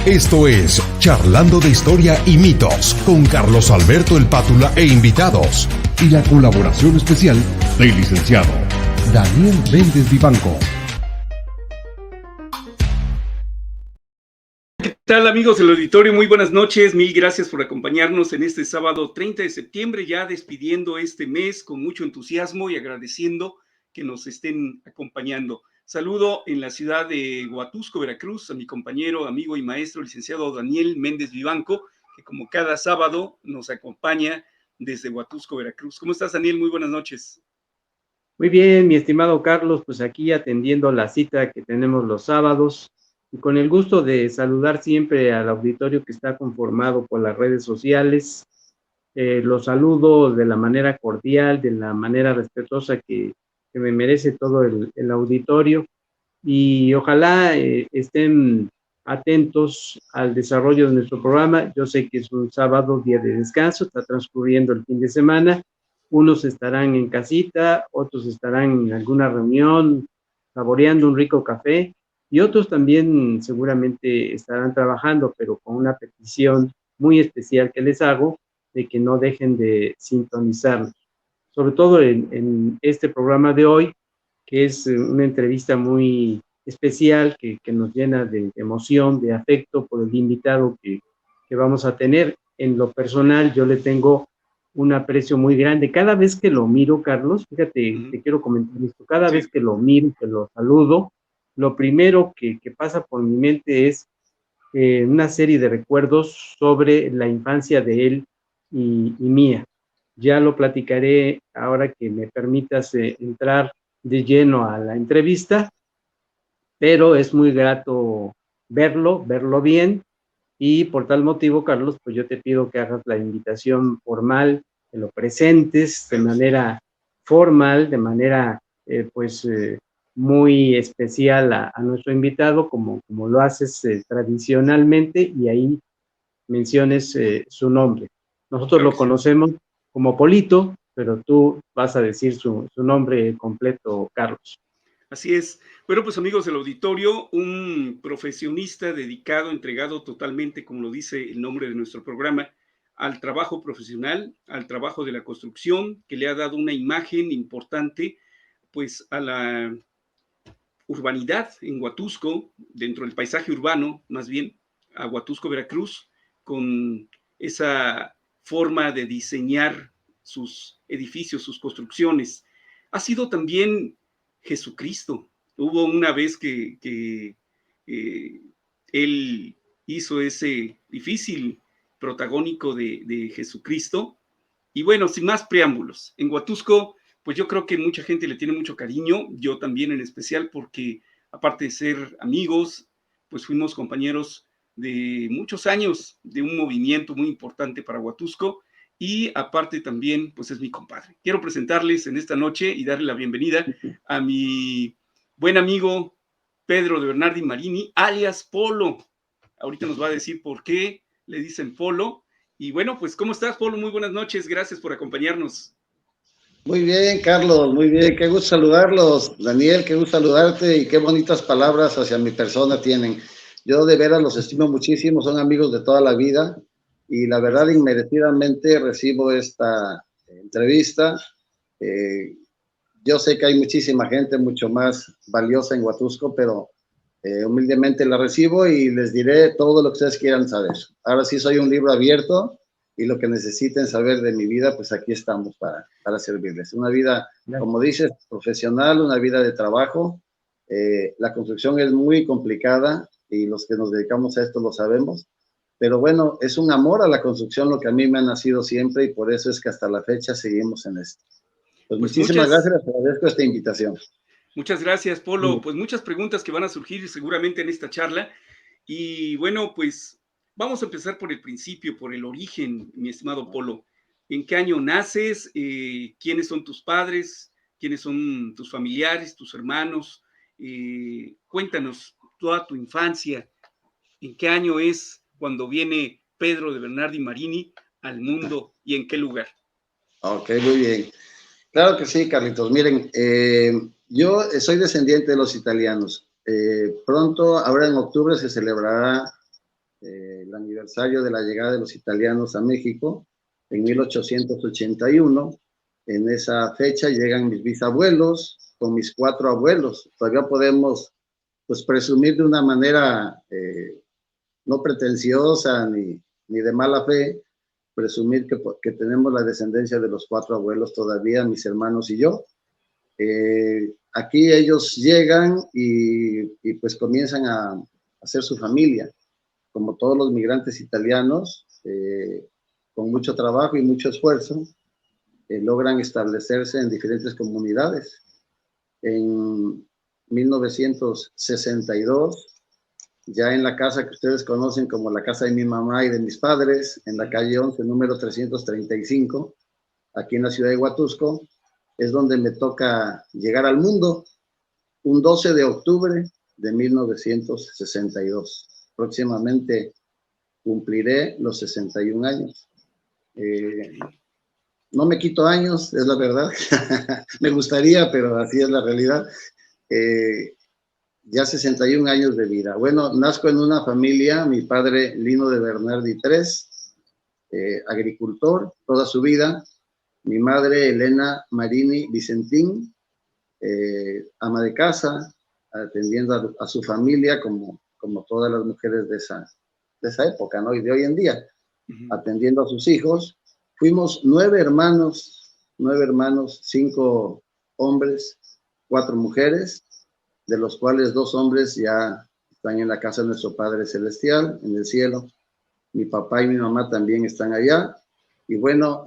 Esto es Charlando de Historia y Mitos con Carlos Alberto El Pátula e invitados. Y la colaboración especial del licenciado Daniel Méndez Vivanco. ¿Qué tal, amigos del auditorio? Muy buenas noches. Mil gracias por acompañarnos en este sábado 30 de septiembre, ya despidiendo este mes con mucho entusiasmo y agradeciendo que nos estén acompañando. Saludo en la ciudad de Huatusco, Veracruz, a mi compañero, amigo y maestro, licenciado Daniel Méndez Vivanco, que como cada sábado nos acompaña desde Huatusco, Veracruz. ¿Cómo estás, Daniel? Muy buenas noches. Muy bien, mi estimado Carlos, pues aquí atendiendo la cita que tenemos los sábados y con el gusto de saludar siempre al auditorio que está conformado por las redes sociales. Los saludo de la manera cordial, de la manera respetuosa que me merece todo el auditorio y ojalá estén atentos al desarrollo de nuestro programa. Yo sé que es un sábado, día de descanso, está transcurriendo el fin de semana. Unos estarán en casita, otros estarán en alguna reunión, saboreando un rico café, y otros también seguramente estarán trabajando, pero con una petición muy especial que les hago, de que no dejen de sintonizarnos. Sobre todo en este programa de hoy, que es una entrevista muy especial, que nos llena de emoción, de afecto por el invitado que vamos a tener. En lo personal, yo le tengo un aprecio muy grande. Cada vez que lo miro, Carlos, fíjate, te quiero comentar esto, cada vez que lo miro, que lo saludo, lo primero que pasa por mi mente es una serie de recuerdos sobre la infancia de él y mía. Ya lo platicaré ahora que me permitas entrar de lleno a la entrevista, pero es muy grato verlo bien, y por tal motivo, Carlos, pues yo te pido que hagas la invitación formal, que lo presentes de manera formal, de manera muy especial a nuestro invitado, como lo haces tradicionalmente, y ahí menciones su nombre. Nosotros lo conocemos como Polito, pero tú vas a decir su nombre completo, Carlos. Así es. Bueno, pues amigos del auditorio, un profesionista dedicado, entregado totalmente, como lo dice el nombre de nuestro programa, al trabajo profesional, al trabajo de la construcción, que le ha dado una imagen importante, pues, a la urbanidad en Huatusco, dentro del paisaje urbano, más bien, a Huatusco, Veracruz, con esa forma de diseñar sus edificios, sus construcciones. Ha sido también Jesucristo. Hubo una vez que él hizo ese difícil protagónico de Jesucristo. Y bueno, sin más preámbulos, en Huatusco, pues yo creo que mucha gente le tiene mucho cariño, yo también en especial, porque aparte de ser amigos, pues fuimos compañeros de muchos años de un movimiento muy importante para Huatusco, y aparte también, pues es mi compadre. Quiero presentarles en esta noche y darle la bienvenida a mi buen amigo Pedro de Bernardi Marini, alias Polo. Ahorita nos va a decir por qué le dicen Polo. Y bueno, pues ¿cómo estás, Polo? Muy buenas noches, gracias por acompañarnos. Muy bien, Carlos, muy bien, qué gusto saludarlos. Daniel, qué gusto saludarte y qué bonitas palabras hacia mi persona tienen. Yo de veras los estimo muchísimo, son amigos de toda la vida y la verdad inmerecidamente recibo esta entrevista. Yo sé que hay muchísima gente mucho más valiosa en Huatusco, pero humildemente la recibo y les diré todo lo que ustedes quieran saber. Ahora sí soy un libro abierto y lo que necesiten saber de mi vida, pues aquí estamos para servirles. Una vida, como dices, profesional, una vida de trabajo. La construcción es muy complicada y los que nos dedicamos a esto lo sabemos, pero bueno, es un amor a la construcción lo que a mí me ha nacido siempre y por eso es que hasta la fecha seguimos en esto. Pues muchísimas gracias, agradezco esta invitación. Muchas gracias, Polo. Pues muchas preguntas que van a surgir seguramente en esta charla. Y bueno, pues vamos a empezar por el principio, por el origen, mi estimado Polo. ¿En qué año naces? ¿Quiénes son tus padres? ¿Quiénes son tus familiares, tus hermanos? Cuéntanos toda tu infancia. ¿En qué año es cuando viene Pedro de Bernardi Marini al mundo y en qué lugar? Ok, muy bien. Claro que sí, Carlitos. Miren, yo soy descendiente de los italianos. Pronto, ahora en octubre, se celebrará el aniversario de la llegada de los italianos a México en 1881. En esa fecha llegan mis bisabuelos con mis 4 abuelos. Todavía podemos, pues, presumir de una manera no pretenciosa ni de mala fe, presumir que tenemos la descendencia de los 4 abuelos todavía, mis hermanos y yo. Aquí ellos llegan y pues comienzan a hacer su familia, como todos los migrantes italianos, con mucho trabajo y mucho esfuerzo, logran establecerse en diferentes comunidades. En 1962, ya en la casa que ustedes conocen como la casa de mi mamá y de mis padres, en la calle 11, número 335, aquí en la ciudad de Huatusco, es donde me toca llegar al mundo, un 12 de octubre de 1962. Próximamente cumpliré los 61 años. No me quito años, es la verdad. Me gustaría, pero así es la realidad. Ya 61 años de vida. Bueno, nazco en una familia, mi padre Lino de Bernardi III, agricultor toda su vida. Mi madre Elena Marini Vicentín, ama de casa, atendiendo a su familia como todas las mujeres de esa época, ¿no? Y de hoy en día, atendiendo a sus hijos. Fuimos 9 hermanos, 5 hombres, 4 mujeres, de los cuales 2 hombres ya están en la casa de nuestro Padre Celestial, en el cielo. Mi papá y mi mamá también están allá. Y bueno,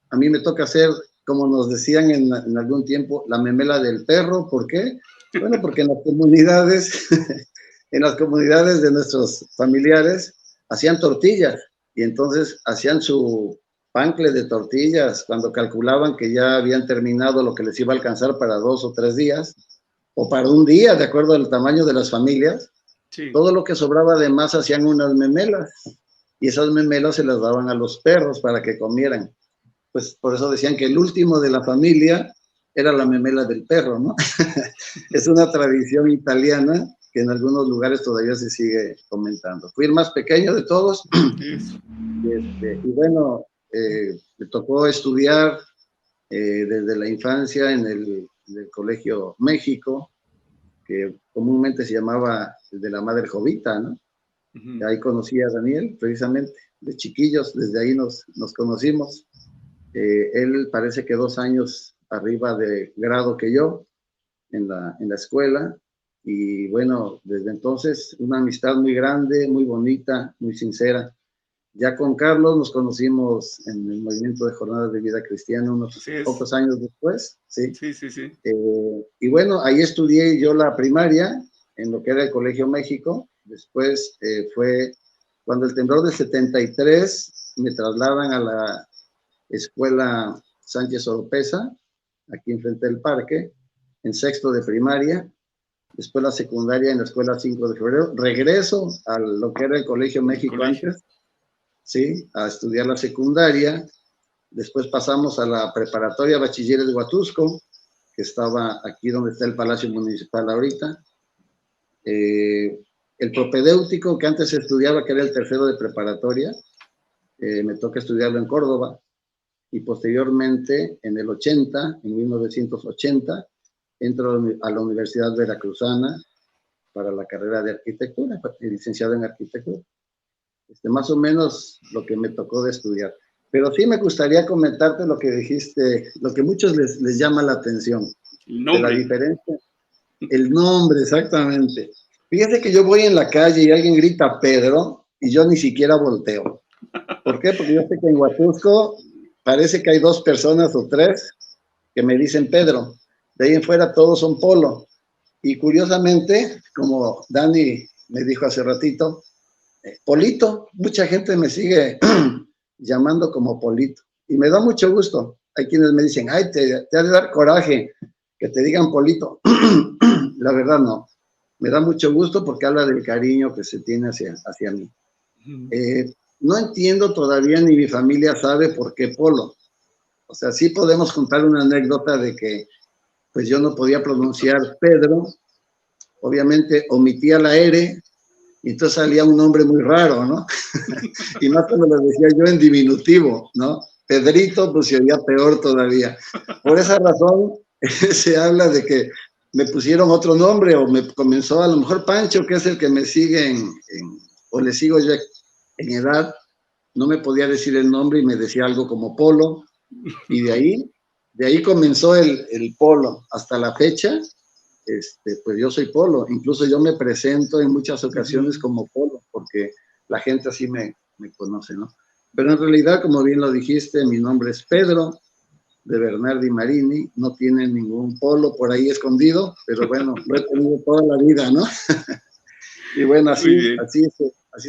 a mí me toca hacer, como nos decían en algún tiempo, la memela del perro. ¿Por qué? Bueno, porque en las comunidades, de nuestros familiares, hacían tortillas. Y entonces hacían su pancle de tortillas cuando calculaban que ya habían terminado lo que les iba a alcanzar para 2 o 3 días, o para un día, de acuerdo al tamaño de las familias. Sí. Todo lo que sobraba de más hacían unas memelas, y esas memelas se las daban a los perros para que comieran. Pues por eso decían que el último de la familia era la memela del perro, ¿no? Es una tradición italiana que en algunos lugares todavía se sigue comentando. Fui el más pequeño de todos. Y bueno, me tocó estudiar desde la infancia en el Colegio México, que comúnmente se llamaba el de la Madre Jovita, ¿no? Ahí conocí a Daniel, precisamente, de chiquillos, desde ahí nos conocimos. Él parece que 2 años arriba de grado que yo en la escuela. Y bueno, desde entonces una amistad muy grande, muy bonita, muy sincera. Ya con Carlos nos conocimos en el movimiento de Jornadas de Vida Cristiana unos pocos años después, ¿sí? Sí. Y bueno, ahí estudié yo la primaria en lo que era el Colegio México. Después fue cuando el temblor del 73 me trasladan a la escuela Sánchez Oropesa, aquí enfrente del parque, en 6º de primaria. Después la secundaria en la escuela 5 de febrero. Regreso a lo que era el Colegio México antes, ¿sí? A estudiar la secundaria. Después pasamos a la preparatoria Bachilleres de Huatusco, que estaba aquí donde está el Palacio Municipal ahorita. El propedéutico, que antes se estudiaba, que era el 3º de preparatoria, me toca estudiarlo en Córdoba. Y posteriormente, en el 1980, entro a la Universidad Veracruzana para la carrera de arquitectura, licenciado en arquitectura. Más o menos lo que me tocó de estudiar. Pero sí me gustaría comentarte lo que dijiste, lo que a muchos les llama la atención. El nombre. De la diferencia. El nombre, exactamente. Fíjate que yo voy en la calle y alguien grita Pedro y yo ni siquiera volteo. ¿Por qué? Porque yo sé que en Huatusco parece que hay 2 personas o 3 que me dicen Pedro. De ahí en fuera todos son Polo. Y curiosamente, como Dani me dijo hace ratito, Polito, mucha gente me sigue llamando como Polito. Y me da mucho gusto. Hay quienes me dicen, ay, te ha de dar coraje que te digan Polito. La verdad no. Me da mucho gusto porque habla del cariño que se tiene hacia mí. No entiendo todavía, ni mi familia sabe por qué Polo. O sea, sí podemos contar una anécdota de que pues yo no podía pronunciar Pedro, obviamente omitía la R y entonces salía un nombre muy raro, ¿no? Y más cuando lo decía yo en diminutivo, ¿no? Pedrito, pues se oía peor todavía. Por esa razón se habla de que me pusieron otro nombre, o me comenzó a lo mejor Pancho, que es el que me sigue o le sigo yo en edad, no me podía decir el nombre y me decía algo como Polo, y de ahí comenzó el Polo. Hasta la fecha, pues yo soy Polo, incluso yo me presento en muchas ocasiones como Polo, porque la gente así me conoce, ¿no? Pero en realidad, como bien lo dijiste, mi nombre es Pedro de Bernardi Marini, no tiene ningún Polo por ahí escondido, pero bueno, lo he tenido toda la vida, ¿no? Y bueno, así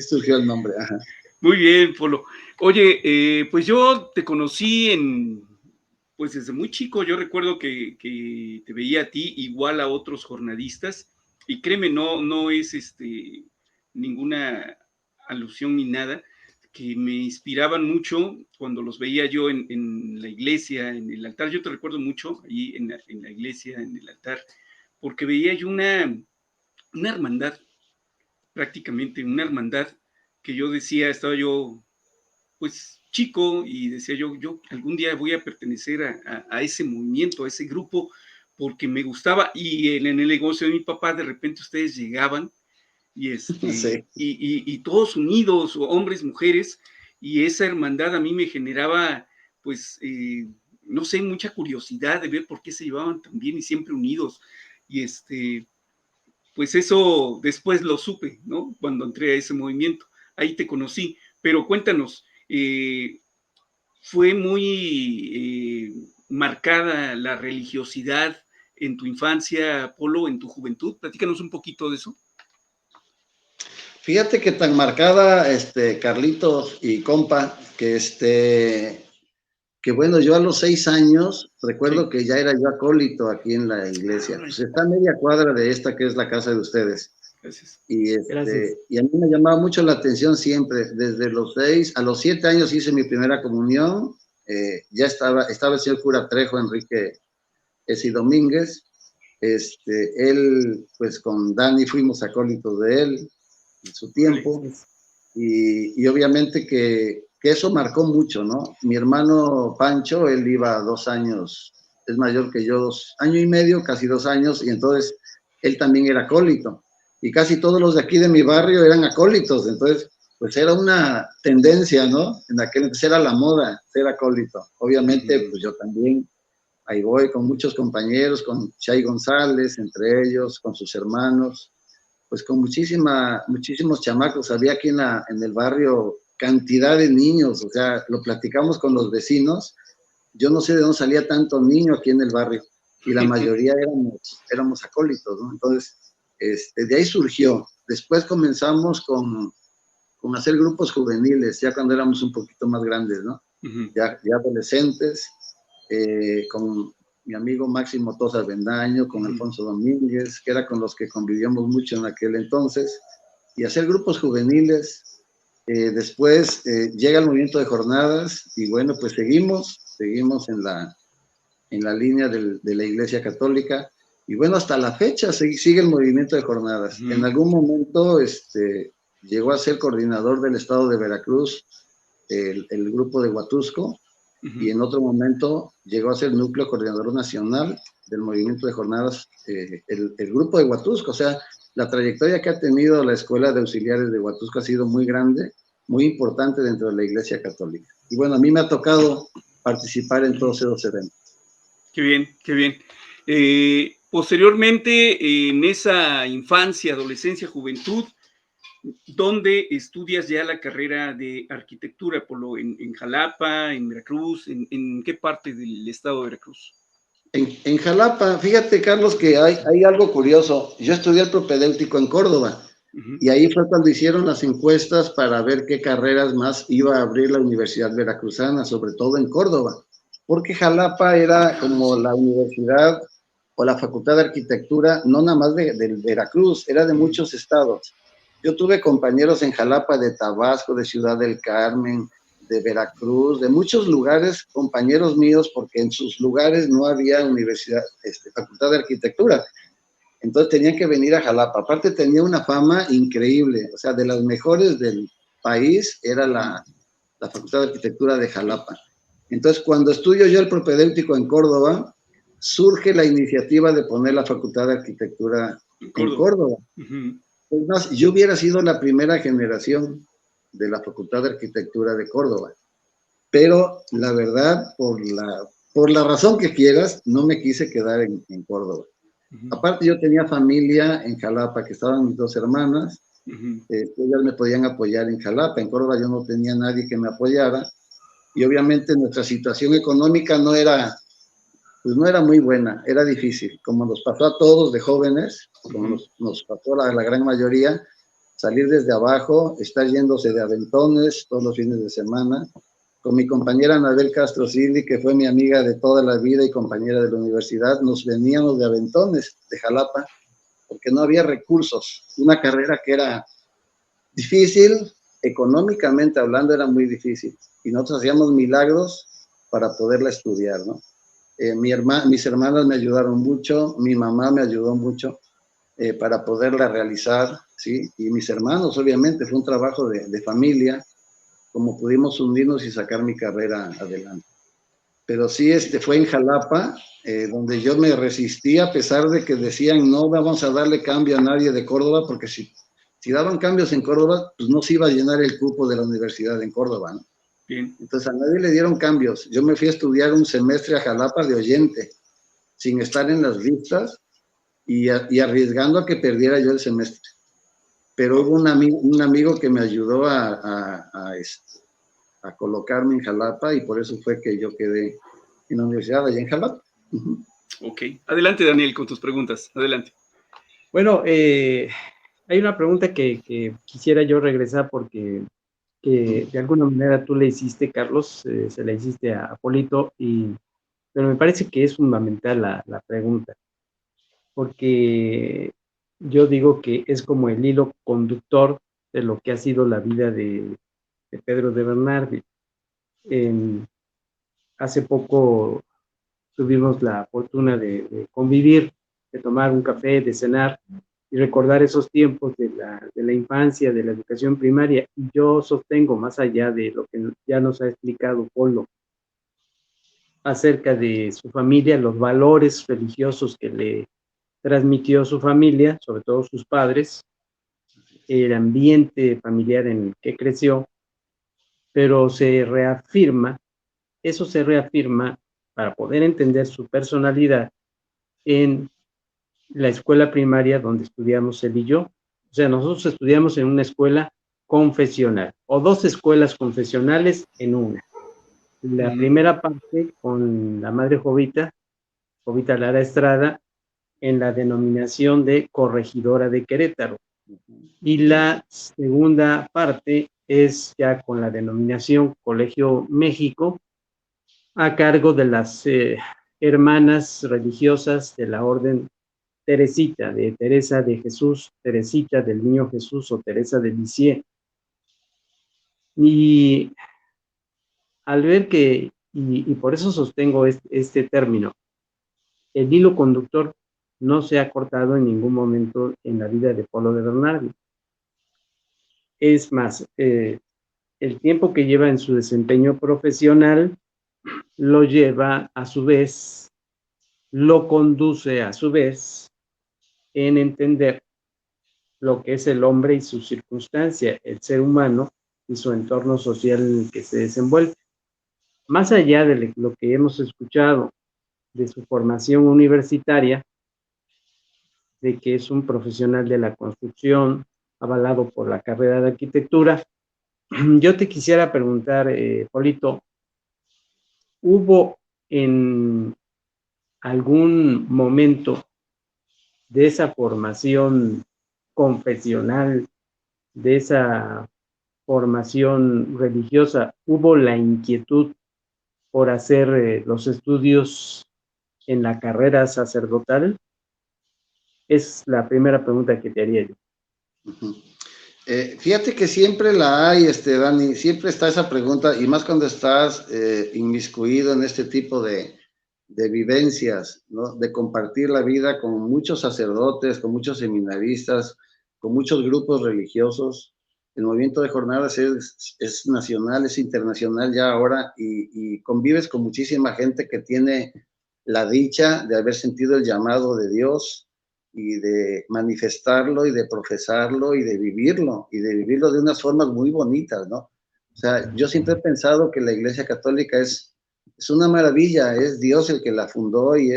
surgió el nombre. Ajá. Muy bien, Polo. Oye, pues yo te conocí pues desde muy chico. Yo recuerdo que te veía a ti igual a otros jornalistas, y créeme, no es ninguna alusión ni nada, que me inspiraban mucho cuando los veía yo en la iglesia, en el altar. Yo te recuerdo mucho ahí en la iglesia, en el altar, porque veía yo una hermandad, prácticamente una hermandad, que yo decía, estaba yo pues chico, y decía yo algún día voy a pertenecer a ese movimiento, a ese grupo, porque me gustaba. Y en el negocio de mi papá, de repente ustedes llegaban, y Sí. y todos unidos, hombres, mujeres, y esa hermandad a mí me generaba, pues, no sé, mucha curiosidad de ver por qué se llevaban tan bien y siempre unidos. Y pues eso después lo supe, ¿no? Cuando entré a ese movimiento, ahí te conocí. Pero cuéntanos, ¿fue muy marcada la religiosidad en tu infancia, Polo, en tu juventud? Platícanos un poquito de eso. Fíjate que tan marcada, Carlitos y compa, que bueno, yo a los 6 años, recuerdo que ya era yo acólito aquí en la iglesia. Pues está a media cuadra de esta que es la casa de ustedes. Gracias. Gracias. Y a mí me llamaba mucho la atención siempre. Desde los 6 a los 7 años hice mi primera comunión. Ya estaba el señor cura Trejo, Enrique Esi Domínguez. Él, pues con Dani fuimos acólitos de él en su tiempo. Y obviamente que eso marcó mucho, ¿no? Mi hermano Pancho, él iba 2 años, es mayor que yo, 2 años y medio, casi 2 años, y entonces él también era acólito. Y casi todos los de aquí de mi barrio eran acólitos, entonces pues era una tendencia, ¿no? En aquel entonces era la moda ser acólito. Obviamente, pues yo también, ahí voy con muchos compañeros, con Chay González, entre ellos, con sus hermanos, pues con muchísimos chamacos. Había aquí en el barrio cantidad de niños, o sea, lo platicamos con los vecinos. Yo no sé de dónde salía tanto niño aquí en el barrio, y la mayoría éramos acólitos, ¿no? Entonces, de ahí surgió. Después comenzamos con hacer grupos juveniles, ya cuando éramos un poquito más grandes, ¿no? Ya adolescentes, con mi amigo Máximo Tosa Bendaño, con Alfonso Domínguez, que era con los que convivíamos mucho en aquel entonces, y hacer grupos juveniles. Después llega el movimiento de jornadas, y bueno, pues seguimos en la línea de la Iglesia Católica, y bueno, hasta la fecha sigue el movimiento de jornadas. En algún momento llegó a ser coordinador del estado de Veracruz, el grupo de Huatusco, y en otro momento llegó a ser núcleo coordinador nacional del movimiento de jornadas, el grupo de Huatusco. O sea, la trayectoria que ha tenido la Escuela de Auxiliares de Huatusco ha sido muy grande, muy importante dentro de la Iglesia Católica. Y bueno, a mí me ha tocado participar en todos esos eventos. Qué bien, qué bien. Posteriormente, en esa infancia, adolescencia, juventud, ¿dónde estudias ya la carrera de arquitectura, Polo? ¿En Jalapa, en Veracruz? ¿En qué parte del estado de Veracruz? En Jalapa, fíjate, Carlos, que hay algo curioso. Yo estudié el propedéutico en Córdoba, y ahí fue cuando hicieron las encuestas para ver qué carreras más iba a abrir la Universidad Veracruzana, sobre todo en Córdoba, porque Jalapa era como la universidad o la Facultad de Arquitectura, no nada más de Veracruz, era de muchos estados. Yo tuve compañeros en Jalapa de Tabasco, de Ciudad del Carmen, de Veracruz, de muchos lugares, compañeros míos, porque en sus lugares no había universidad, facultad de arquitectura. Entonces tenían que venir a Jalapa. Aparte tenía una fama increíble, o sea, de las mejores del país era la Facultad de Arquitectura de Jalapa. Entonces, cuando estudio yo el propedéutico en Córdoba, surge la iniciativa de poner la Facultad de Arquitectura en Córdoba. Es más, yo hubiera sido la primera generación de la Facultad de Arquitectura de Córdoba, pero la verdad, por la razón que quieras, no me quise quedar en Córdoba. Aparte, yo tenía familia en Jalapa, que estaban mis 2 hermanas, ellas me podían apoyar en Jalapa. En Córdoba yo no tenía nadie que me apoyara, y obviamente nuestra situación económica no era muy buena, era difícil, como nos pasó a todos de jóvenes, como nos pasó a la gran mayoría, salir desde abajo, estar yéndose de aventones todos los fines de semana. Con mi compañera Anabel Castro Silli, que fue mi amiga de toda la vida y compañera de la universidad, nos veníamos de aventones de Jalapa, porque no había recursos. Una carrera que era difícil, económicamente hablando era muy difícil, y nosotros hacíamos milagros para poderla estudiar, ¿no? Mis hermanas me ayudaron mucho, mi mamá me ayudó mucho para poderla realizar, ¿sí? Y mis hermanos, obviamente, fue un trabajo de familia, como pudimos unirnos y sacar mi carrera adelante. Pero sí, fue en Jalapa, donde yo me resistí, a pesar de que decían, no vamos a darle cambio a nadie de Córdoba, porque si daban cambios en Córdoba, pues no se iba a llenar el cupo de la universidad en Córdoba, ¿no? Bien. Entonces a nadie le dieron cambios. Yo me fui a estudiar un semestre a Jalapa de oyente, sin estar en las listas y arriesgando a que perdiera yo el semestre. Pero hubo un amigo que me ayudó a colocarme en Jalapa, y por eso fue que yo quedé en la universidad allá en Jalapa. Ok. Adelante, Daniel, con tus preguntas. Adelante. Bueno, hay una pregunta que quisiera yo regresar porque de alguna manera tú le hiciste, Carlos, se la hiciste a Polito, pero me parece que es fundamental la pregunta, porque yo digo que es como el hilo conductor de lo que ha sido la vida de Pedro de Bernardi. Hace poco tuvimos la fortuna de convivir, de tomar un café, de cenar y recordar esos tiempos de la infancia, de la educación primaria. Y yo sostengo, más allá de lo que ya nos ha explicado Polo acerca de su familia, los valores religiosos que le transmitió su familia, sobre todo sus padres, el ambiente familiar en el que creció, pero eso se reafirma para poder entender su personalidad en la escuela primaria donde estudiamos él y yo. O sea, nosotros estudiamos en una escuela confesional, o 2 escuelas confesionales en una. La primera parte con la madre Jovita Lara Estrada, en la denominación de Corregidora de Querétaro. Y la segunda parte es ya con la denominación Colegio México, a cargo de las hermanas religiosas de la Orden Teresita, de Teresa de Jesús, Teresita del Niño Jesús o Teresa de Lisieux. Y al ver que, y por eso sostengo este término, el hilo conductor no se ha cortado en ningún momento en la vida de Polo de Bernardi. Es más, el tiempo que lleva en su desempeño profesional lo lleva a su vez, lo conduce a su vez en entender lo que es el hombre y su circunstancia, el ser humano y su entorno social en el que se desenvuelve. Más allá de lo que hemos escuchado de su formación universitaria, de que es un profesional de la construcción, avalado por la carrera de arquitectura, yo te quisiera preguntar, Polito, ¿hubo en algún momento de esa formación confesional, de esa formación religiosa, hubo la inquietud por hacer los estudios en la carrera sacerdotal? Es la primera pregunta que te haría yo. Fíjate que siempre la hay, Dani, siempre está esa pregunta, y más cuando estás inmiscuido en este tipo de de vivencias, ¿no? De compartir la vida con muchos sacerdotes, con muchos seminaristas, con muchos grupos religiosos. El movimiento de jornadas es nacional, es internacional ya ahora, y convives con muchísima gente que tiene la dicha de haber sentido el llamado de Dios y de manifestarlo y de profesarlo y de vivirlo de unas formas muy bonitas, ¿no? O sea, yo siempre he pensado que la Iglesia Católica es una maravilla, es Dios el que la fundó y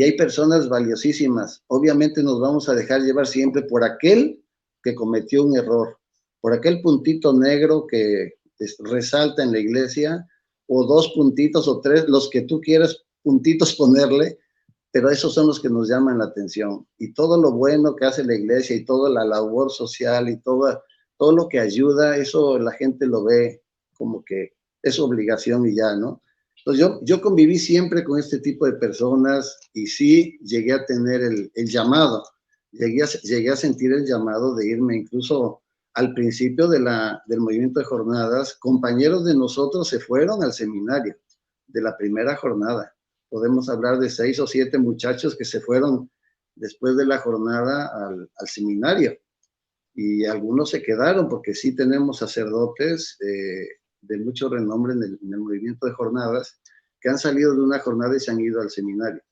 hay personas valiosísimas. Obviamente nos vamos a dejar llevar siempre por aquel que cometió un error, por aquel puntito negro que resalta en la iglesia, o 2 puntitos o 3, los que tú quieras puntitos ponerle, pero esos son los que nos llaman la atención. Y todo lo bueno que hace la iglesia y toda la labor social y todo lo que ayuda, eso la gente lo ve como que es obligación y ya, ¿no? Entonces yo conviví siempre con este tipo de personas y sí llegué a tener el llamado, llegué a sentir el llamado de irme incluso al principio del movimiento de jornadas. Compañeros de nosotros se fueron al seminario de la primera jornada. Podemos hablar de 6 o 7 muchachos que se fueron después de la jornada al seminario. Y algunos se quedaron porque sí tenemos sacerdotes de mucho renombre en el movimiento de jornadas que han salido de una jornada y se han ido al seminario.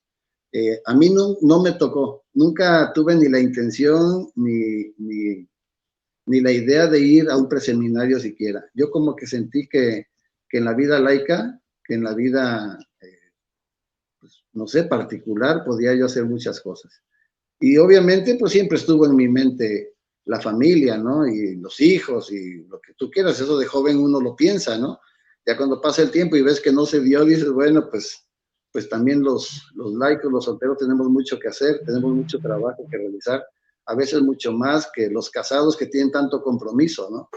A mí no me tocó, nunca tuve ni la intención ni la idea de ir a un preseminario siquiera. Yo como que sentí que en la vida laica, que en la vida, pues, no sé, particular, podía yo hacer muchas cosas. Y obviamente, pues siempre estuvo en mi mente la familia, ¿no? Y los hijos y lo que tú quieras. Eso de joven uno lo piensa, ¿no? Ya cuando pasa el tiempo y ves que no se dio, dices, bueno, pues también los laicos, los solteros tenemos mucho que hacer, tenemos mucho trabajo que realizar, a veces mucho más que los casados que tienen tanto compromiso, ¿no?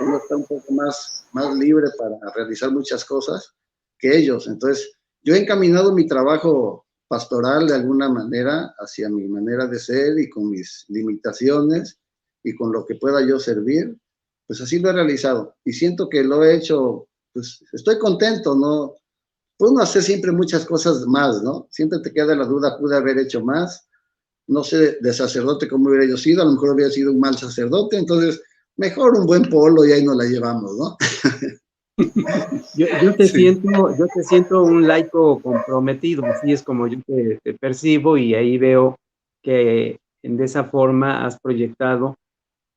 Uno está un poco más libre para realizar muchas cosas que ellos. Entonces, yo he encaminado mi trabajo pastoral de alguna manera hacia mi manera de ser y con mis limitaciones y con lo que pueda yo servir, pues así lo he realizado. Y siento que lo he hecho, pues estoy contento, ¿no? Puedo hacer siempre muchas cosas más, ¿no? Siempre te queda la duda, pude haber hecho más. No sé de sacerdote cómo hubiera yo sido, a lo mejor hubiera sido un mal sacerdote, entonces mejor un buen polo y ahí nos la llevamos, ¿no? Yo te siento un laico comprometido, así es como yo te percibo, y ahí veo que de esa forma has proyectado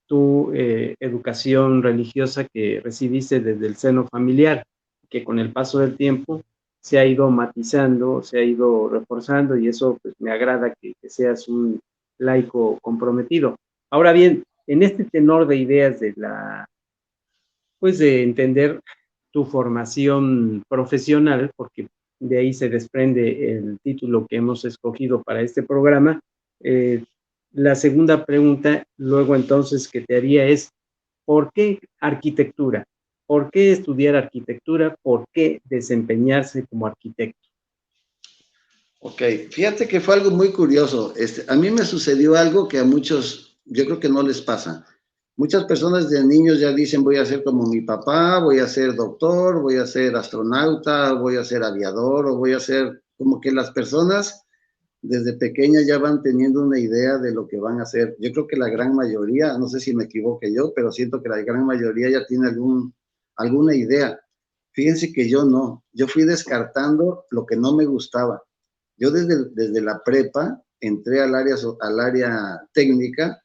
tu educación religiosa que recibiste desde el seno familiar, que con el paso del tiempo se ha ido matizando, se ha ido reforzando, y eso pues me agrada que seas un laico comprometido. Ahora bien, en este tenor de ideas de entender tu formación profesional, porque de ahí se desprende el título que hemos escogido para este programa, la segunda pregunta, luego entonces, que te haría es, ¿por qué arquitectura? ¿Por qué estudiar arquitectura? ¿Por qué desempeñarse como arquitecto? Ok, fíjate que fue algo muy curioso. A mí me sucedió algo que a muchos, yo creo que no les pasa. Muchas personas de niños ya dicen, voy a ser como mi papá, voy a ser doctor, voy a ser astronauta, voy a ser aviador, o voy a ser, como que las personas desde pequeñas ya van teniendo una idea de lo que van a hacer. Yo creo que la gran mayoría, no sé si me equivoque yo, pero siento que la gran mayoría ya tiene alguna idea. Fíjense que yo no, yo fui descartando lo que no me gustaba. Yo desde la prepa entré al área técnica,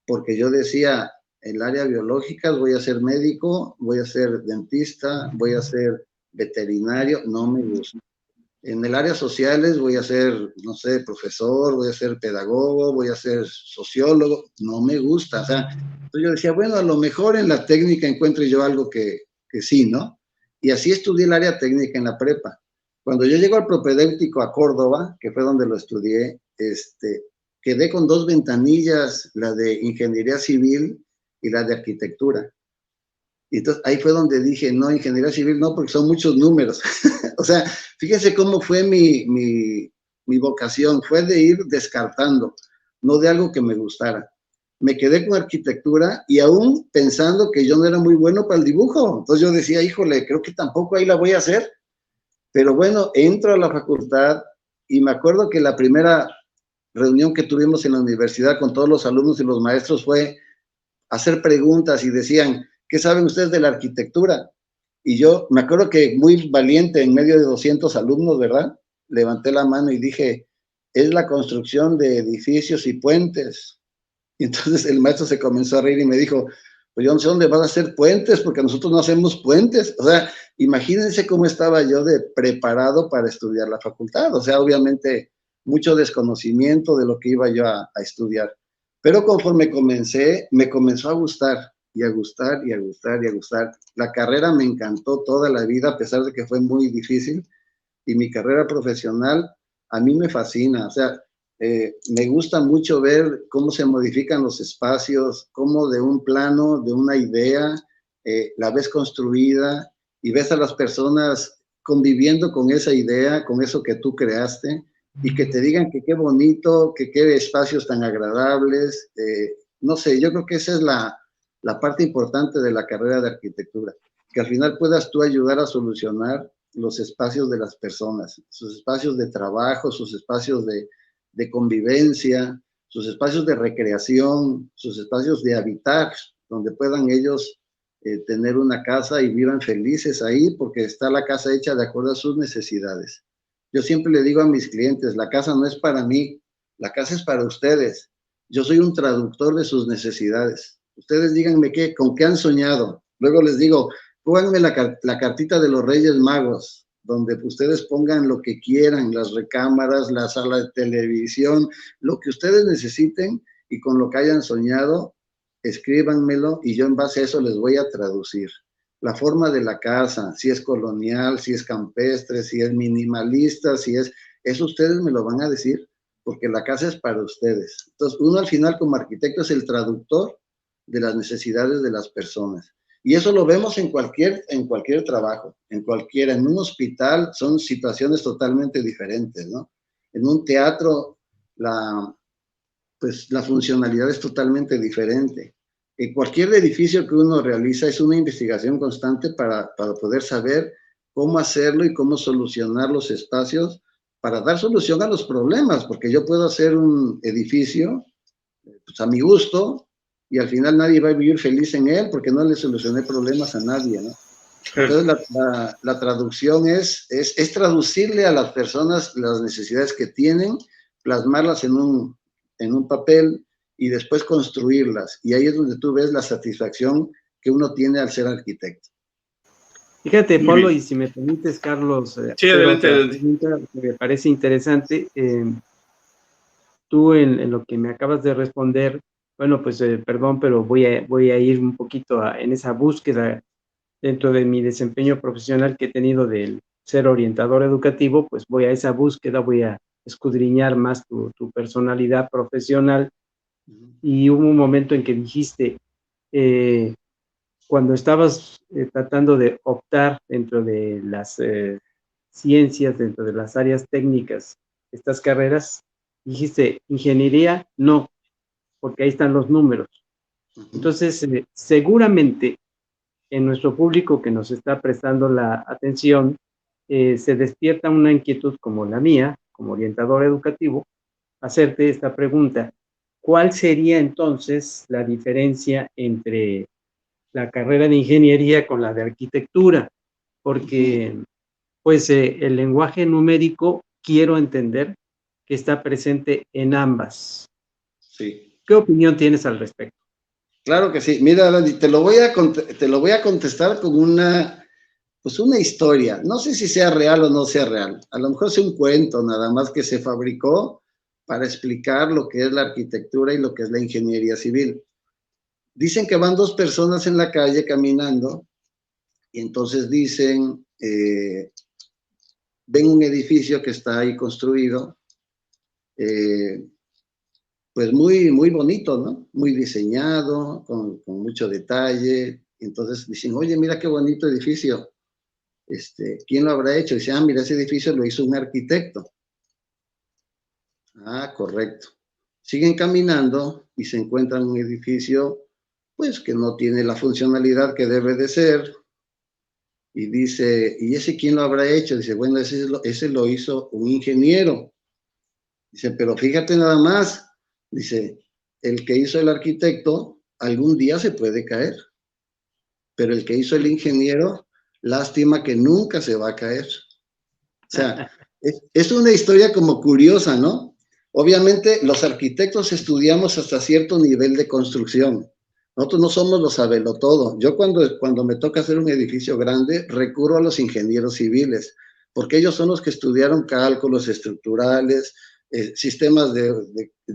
porque yo decía, el área biológica voy a ser médico, voy a ser dentista, voy a ser veterinario, no me gusta. En el área sociales voy a ser, no sé, profesor, voy a ser pedagogo, voy a ser sociólogo, no me gusta. O sea, entonces yo decía, bueno, a lo mejor en la técnica encuentro yo algo que sí, ¿no? Y así estudié el área técnica en la prepa. Cuando yo llego al propedéutico a Córdoba, que fue donde lo estudié, quedé con 2 ventanillas, la de ingeniería civil y la de arquitectura. Y entonces ahí fue donde dije, no, ingeniería civil no, porque son muchos números. O sea, fíjense cómo fue mi vocación, fue de ir descartando, no de algo que me gustara. Me quedé con arquitectura y aún pensando que yo no era muy bueno para el dibujo. Entonces yo decía, híjole, creo que tampoco ahí la voy a hacer. Pero bueno, entro a la facultad y me acuerdo que la primera reunión que tuvimos en la universidad con todos los alumnos y los maestros fue hacer preguntas y decían, ¿qué saben ustedes de la arquitectura? Y yo me acuerdo que muy valiente en medio de 200 alumnos, ¿verdad? Levanté la mano y dije, es la construcción de edificios y puentes. Y entonces el maestro se comenzó a reír y me dijo, pues yo no sé dónde vas a hacer puentes, porque nosotros no hacemos puentes. O sea, imagínense cómo estaba yo de preparado para estudiar la facultad. O sea, obviamente mucho desconocimiento de lo que iba yo a estudiar. Pero conforme comencé, me comenzó a gustar, y a gustar, y a gustar, y a gustar. La carrera me encantó toda la vida, a pesar de que fue muy difícil, y mi carrera profesional a mí me fascina. O sea, me gusta mucho ver cómo se modifican los espacios, cómo de un plano, de una idea, la ves construida y ves a las personas conviviendo con esa idea, con eso que tú creaste, y que te digan que qué bonito, que qué espacios tan agradables. No sé, yo creo que esa es la parte importante de la carrera de arquitectura, que al final puedas tú ayudar a solucionar los espacios de las personas, sus espacios de trabajo, sus espacios de convivencia, sus espacios de recreación, sus espacios de habitar, donde puedan ellos tener una casa y vivan felices ahí, porque está la casa hecha de acuerdo a sus necesidades. Yo siempre le digo a mis clientes, la casa no es para mí, la casa es para ustedes. Yo soy un traductor de sus necesidades. Ustedes díganme con qué han soñado. Luego les digo, pónganme la cartita de los Reyes Magos, donde ustedes pongan lo que quieran, las recámaras, la sala de televisión, lo que ustedes necesiten, y con lo que hayan soñado, escríbanmelo y yo en base a eso les voy a traducir. La forma de la casa, si es colonial, si es campestre, si es minimalista, si es... Eso ustedes me lo van a decir, porque la casa es para ustedes. Entonces, uno al final como arquitecto es el traductor de las necesidades de las personas. Y eso lo vemos en cualquier trabajo, en un hospital son situaciones totalmente diferentes, ¿no? En un teatro la funcionalidad es totalmente diferente. En cualquier edificio que uno realiza es una investigación constante para poder saber cómo hacerlo y cómo solucionar los espacios para dar solución a los problemas, porque yo puedo hacer un edificio pues, a mi gusto, y al final nadie va a vivir feliz en él porque no le solucioné problemas a nadie, ¿no? Entonces la traducción es traducirle a las personas las necesidades que tienen, plasmarlas en un papel y después construirlas. Y ahí es donde tú ves la satisfacción que uno tiene al ser arquitecto. Fíjate, Pablo, y si me permites, Carlos, sí, adelante, adelante. Pregunta que me parece interesante. Tú en lo que me acabas de responder, bueno, pues perdón, pero voy a ir un poquito en esa búsqueda dentro de mi desempeño profesional que he tenido del ser orientador educativo, pues voy a esa búsqueda, voy a escudriñar más tu personalidad profesional. Y hubo un momento en que dijiste, cuando estabas tratando de optar dentro de las ciencias, dentro de las áreas técnicas, estas carreras, dijiste, ingeniería, no, porque ahí están los números. Entonces, seguramente en nuestro público que nos está prestando la atención, se despierta una inquietud como la mía, como orientador educativo, hacerte esta pregunta. ¿Cuál sería entonces la diferencia entre la carrera de ingeniería con la de arquitectura? Porque, pues, el lenguaje numérico, quiero entender que está presente en ambas. Sí. ¿Qué opinión tienes al respecto? Claro que sí. Mira, Dani, te lo voy a contestar con una historia. No sé si sea real o no sea real. A lo mejor es un cuento nada más que se fabricó para explicar lo que es la arquitectura y lo que es la ingeniería civil. Dicen que van dos personas en la calle caminando y entonces dicen, ven un edificio que está ahí construido, pues muy, muy bonito, ¿no? Muy diseñado, con mucho detalle. Entonces dicen, oye, mira qué bonito edificio. ¿Quién lo habrá hecho? Y dice, mira, ese edificio lo hizo un arquitecto. Ah, correcto. Siguen caminando y se encuentran un edificio, pues, que no tiene la funcionalidad que debe de ser. Y dice, ¿y ese quién lo habrá hecho? Dice, bueno, ese lo hizo un ingeniero. Dice, pero fíjate nada más, dice, el que hizo el arquitecto algún día se puede caer, pero el que hizo el ingeniero, lástima que nunca se va a caer. O sea, es una historia como curiosa, ¿no? Obviamente los arquitectos estudiamos hasta cierto nivel de construcción. Nosotros no somos los sabelotodo. Yo cuando me toca hacer un edificio grande, recurro a los ingenieros civiles, porque ellos son los que estudiaron cálculos estructurales, sistemas de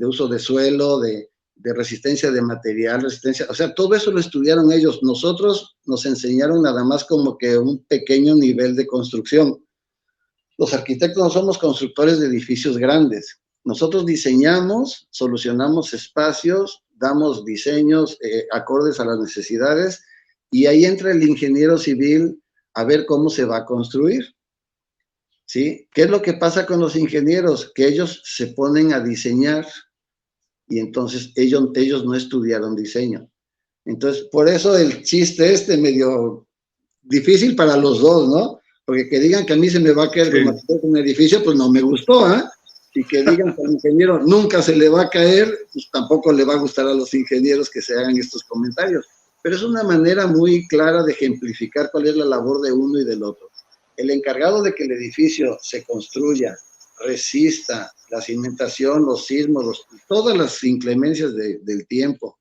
uso de suelo, de resistencia de material, resistencia, o sea, todo eso lo estudiaron ellos. Nosotros nos enseñaron nada más como que un pequeño nivel de construcción. Los arquitectos no somos constructores de edificios grandes. Nosotros diseñamos, solucionamos espacios, damos diseños acordes a las necesidades, y ahí entra el ingeniero civil a ver cómo se va a construir. ¿Sí? ¿Qué es lo que pasa con los ingenieros? Que ellos se ponen a diseñar y entonces ellos no estudiaron diseño. Entonces, por eso el chiste medio difícil para los dos, ¿no? Porque que digan que a mí se me va a caer como arquitecto un edificio, pues no me gustó, ¿eh? Y que digan que al ingeniero nunca se le va a caer, pues tampoco le va a gustar a los ingenieros que se hagan estos comentarios. Pero es una manera muy clara de ejemplificar cuál es la labor de uno y del otro. El encargado de que el edificio se construya, resista la cimentación, los sismos, todas las inclemencias del tiempo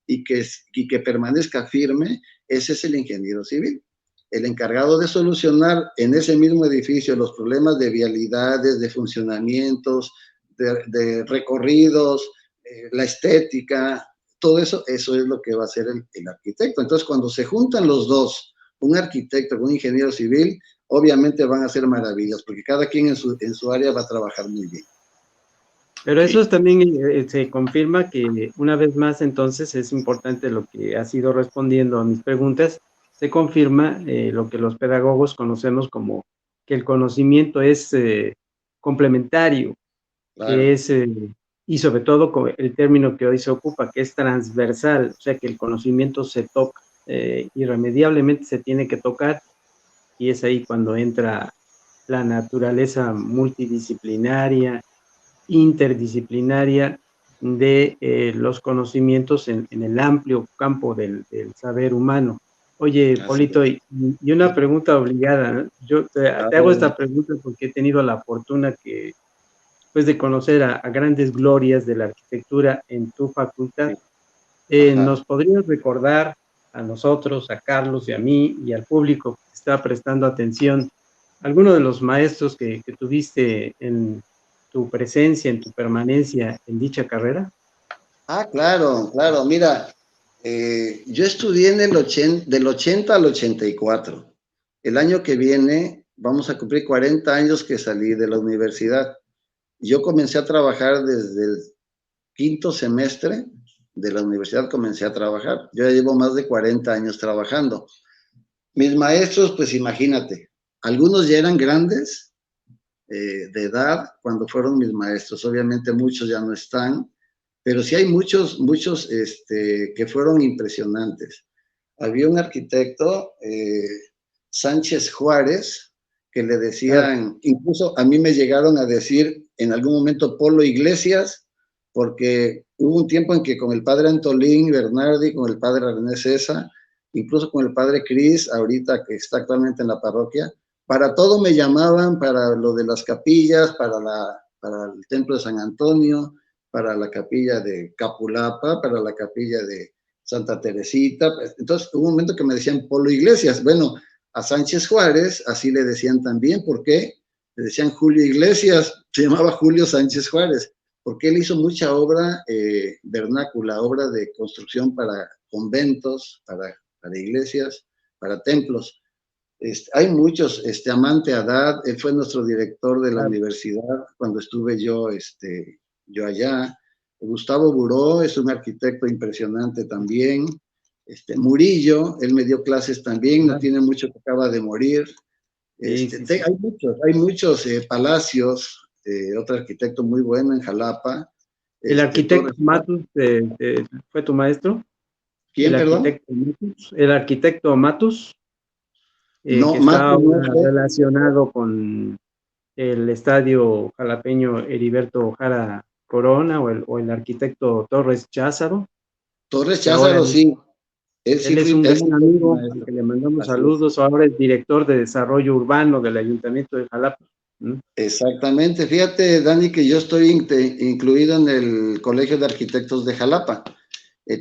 y que permanezca firme, ese es el ingeniero civil. El encargado de solucionar en ese mismo edificio los problemas de vialidades, de funcionamientos, de recorridos, la estética, todo eso es lo que va a hacer el arquitecto. Entonces, cuando se juntan los dos, un arquitecto con un ingeniero civil, obviamente van a hacer maravillas, porque cada quien en su área va a trabajar muy bien. Pero eso también se confirma que una vez más, entonces, es importante lo que has ido respondiendo a mis preguntas, se confirma lo que los pedagogos conocemos como que el conocimiento es complementario, claro, que es, y sobre todo con el término que hoy se ocupa, que es transversal, o sea, que el conocimiento se toca, irremediablemente se tiene que tocar, y es ahí cuando entra la naturaleza multidisciplinaria, interdisciplinaria de los conocimientos en el amplio campo del saber humano. Oye, Polito, y una pregunta obligada, ¿no? Yo te hago esta pregunta porque he tenido la fortuna pues, de conocer a grandes glorias de la arquitectura en tu facultad. ¿Nos podrías recordar a nosotros, a Carlos y a mí y al público que está prestando atención, alguno de los maestros que tuviste en tu presencia, en tu permanencia en dicha carrera? Claro, mira, yo estudié del 80 al 84. El año que viene vamos a cumplir 40 años que salí de la universidad. Yo comencé a trabajar desde el quinto semestre de la universidad, comencé a trabajar. Yo ya llevo más de 40 años trabajando. Mis maestros, pues imagínate, algunos ya eran grandes de edad cuando fueron mis maestros. Obviamente muchos ya no están, pero sí hay muchos que fueron impresionantes. Había un arquitecto, Sánchez Juárez, que le decían, incluso a mí me llegaron a decir en algún momento Polo Iglesias, porque hubo un tiempo en que con el padre Antolín Bernardi, con el padre René César, incluso con el padre Cris, ahorita que está actualmente en la parroquia, para todo me llamaban, para lo de las capillas, para el templo de San Antonio, para la capilla de Capulapa, para la capilla de Santa Teresita. Entonces hubo un momento que me decían Polo Iglesias. Bueno, a Sánchez Juárez así le decían también. ¿Por qué? Le decían Julio Iglesias, se llamaba Julio Sánchez Juárez, porque él hizo mucha obra vernácula, obra de construcción para conventos, para iglesias, para templos. Hay muchos, Amante Haddad, él fue nuestro director de la universidad cuando estuve yo allá. Gustavo Buró es un arquitecto impresionante también. Murillo, él me dio clases también, no tiene mucho que acaba de morir. Hay muchos Palacios, otro arquitecto muy bueno en Jalapa. ¿El arquitecto Matus fue tu maestro? ¿Quién, perdón? ¿El arquitecto Matus? No, que más está o menos, relacionado con el estadio jalapeño Heriberto Jara Corona o el arquitecto Torres Cházaro, Torres que ahora Cházaro, sí. Él sí él es un él sí gran fue mi amigo, al maestro. que le mandamos Así es. saludos, ahora es director de desarrollo urbano del Ayuntamiento de Jalapa. ¿No? Exactamente. Fíjate, Dani, que yo estoy incluido en el Colegio de Arquitectos de Jalapa.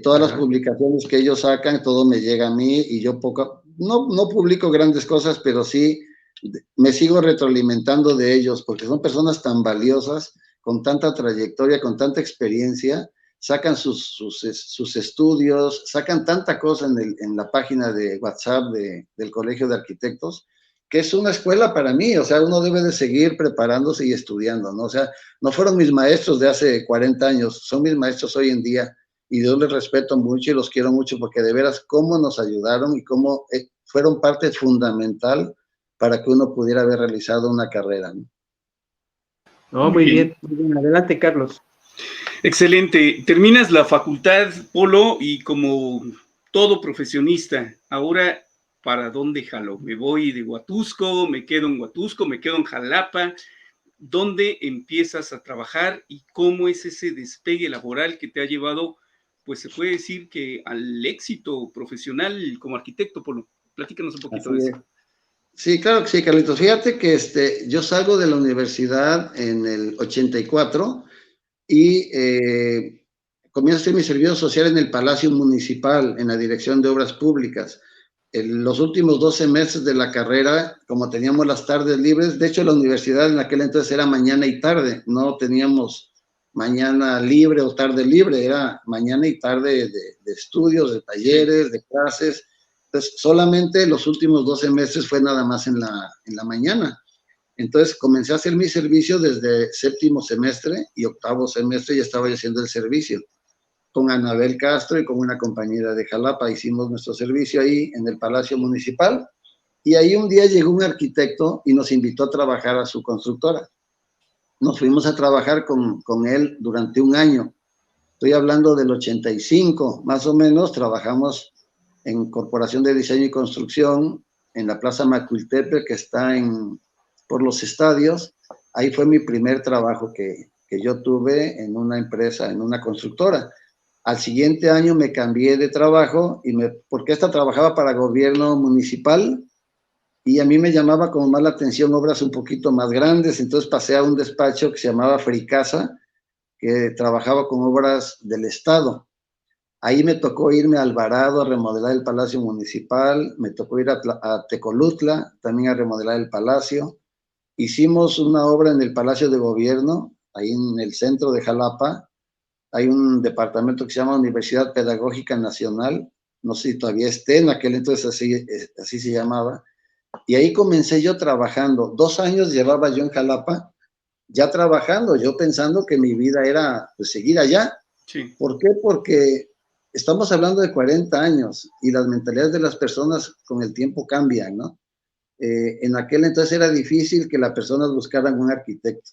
Todas las Ajá. publicaciones que ellos sacan, todo me llega a mí y yo no publico grandes cosas, pero sí me sigo retroalimentando de ellos porque son personas tan valiosas, con tanta trayectoria, con tanta experiencia, sacan sus estudios, sacan tanta cosa en la página de WhatsApp del Colegio de Arquitectos, que es una escuela para mí, o sea, uno debe de seguir preparándose y estudiando, ¿no? O sea, no fueron mis maestros de hace 40 años, son mis maestros hoy en día y yo les respeto mucho y los quiero mucho porque de veras cómo nos ayudaron y cómo fueron parte fundamental para que uno pudiera haber realizado una carrera, ¿no? No, Muy muy bien. bien, muy bien. Adelante, Carlos. Excelente. Terminas la facultad, Polo, y como todo profesionista, ahora, ¿para dónde jalo? ¿Me voy de Huatusco? ¿Me quedo en Huatusco? ¿Me quedo en Jalapa? ¿Dónde empiezas a trabajar y cómo es ese despegue laboral que te ha llevado, pues se puede decir que al éxito profesional como arquitecto, Polo? Platícanos un poquito Así de eso. es. Sí, claro que sí, Carlitos. Fíjate que yo salgo de la universidad en el 84 y comienzo a hacer mi servicio social en el Palacio Municipal, en la Dirección de Obras Públicas. En los últimos 12 meses de la carrera, como teníamos las tardes libres, de hecho la universidad en aquel entonces era mañana y tarde, no teníamos mañana libre o tarde libre, era mañana y tarde de estudios, de talleres, de clases. Entonces, solamente los últimos 12 meses fue nada más en la mañana. Entonces, comencé a hacer mi servicio desde séptimo semestre y octavo semestre ya estaba haciendo el servicio. Con Anabel Castro y con una compañera de Jalapa hicimos nuestro servicio ahí en el Palacio Municipal y ahí un día llegó un arquitecto y nos invitó a trabajar a su constructora. Nos fuimos a trabajar con él durante un año. Estoy hablando del 85, más o menos, trabajamos en Corporación de Diseño y Construcción, en la Plaza Macuiltepec, que está por los estadios. Ahí fue mi primer trabajo que yo tuve en una empresa, en una constructora. Al siguiente año me cambié de trabajo, porque esta trabajaba para gobierno municipal, y a mí me llamaba como más la atención obras un poquito más grandes, entonces pasé a un despacho que se llamaba Fricasa, que trabajaba con obras del Estado. Ahí me tocó irme a Alvarado a remodelar el Palacio Municipal, me tocó ir a Tecolutla también a remodelar el Palacio. Hicimos una obra en el Palacio de Gobierno, ahí en el centro de Jalapa. Hay un departamento que se llama Universidad Pedagógica Nacional, no sé si todavía esté, en aquel entonces así se llamaba. Y ahí comencé yo trabajando. 2 años llevaba yo en Jalapa, ya trabajando, yo pensando que mi vida era pues, seguir allá. Sí. ¿Por qué? Porque estamos hablando de 40 años y las mentalidades de las personas con el tiempo cambian, ¿no? En aquel entonces era difícil que las personas buscaran un arquitecto.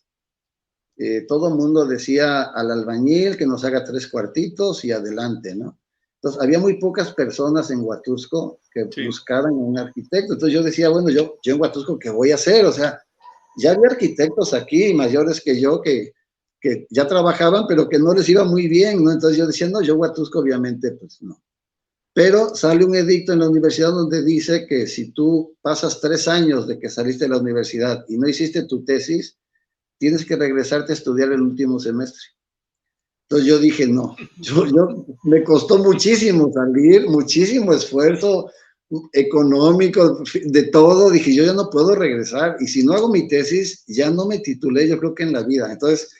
Todo el mundo decía al albañil que nos haga 3 cuartitos y adelante, ¿no? Entonces, había muy pocas personas en Huatusco que buscaran un arquitecto. Entonces, yo decía, bueno, yo en Huatusco, ¿qué voy a hacer? O sea, ya había arquitectos aquí, mayores que yo, que ya trabajaban, pero que no les iba muy bien, ¿no? Entonces, yo decía, no, yo Huatusco, obviamente, pues no. Pero sale un edicto en la universidad donde dice que si tú pasas 3 años de que saliste de la universidad y no hiciste tu tesis, tienes que regresarte a estudiar el último semestre. Entonces yo dije, no, me costó muchísimo salir, muchísimo esfuerzo económico, de todo, dije, yo ya no puedo regresar, y si no hago mi tesis, ya no me titulé, yo creo que en la vida. Entonces,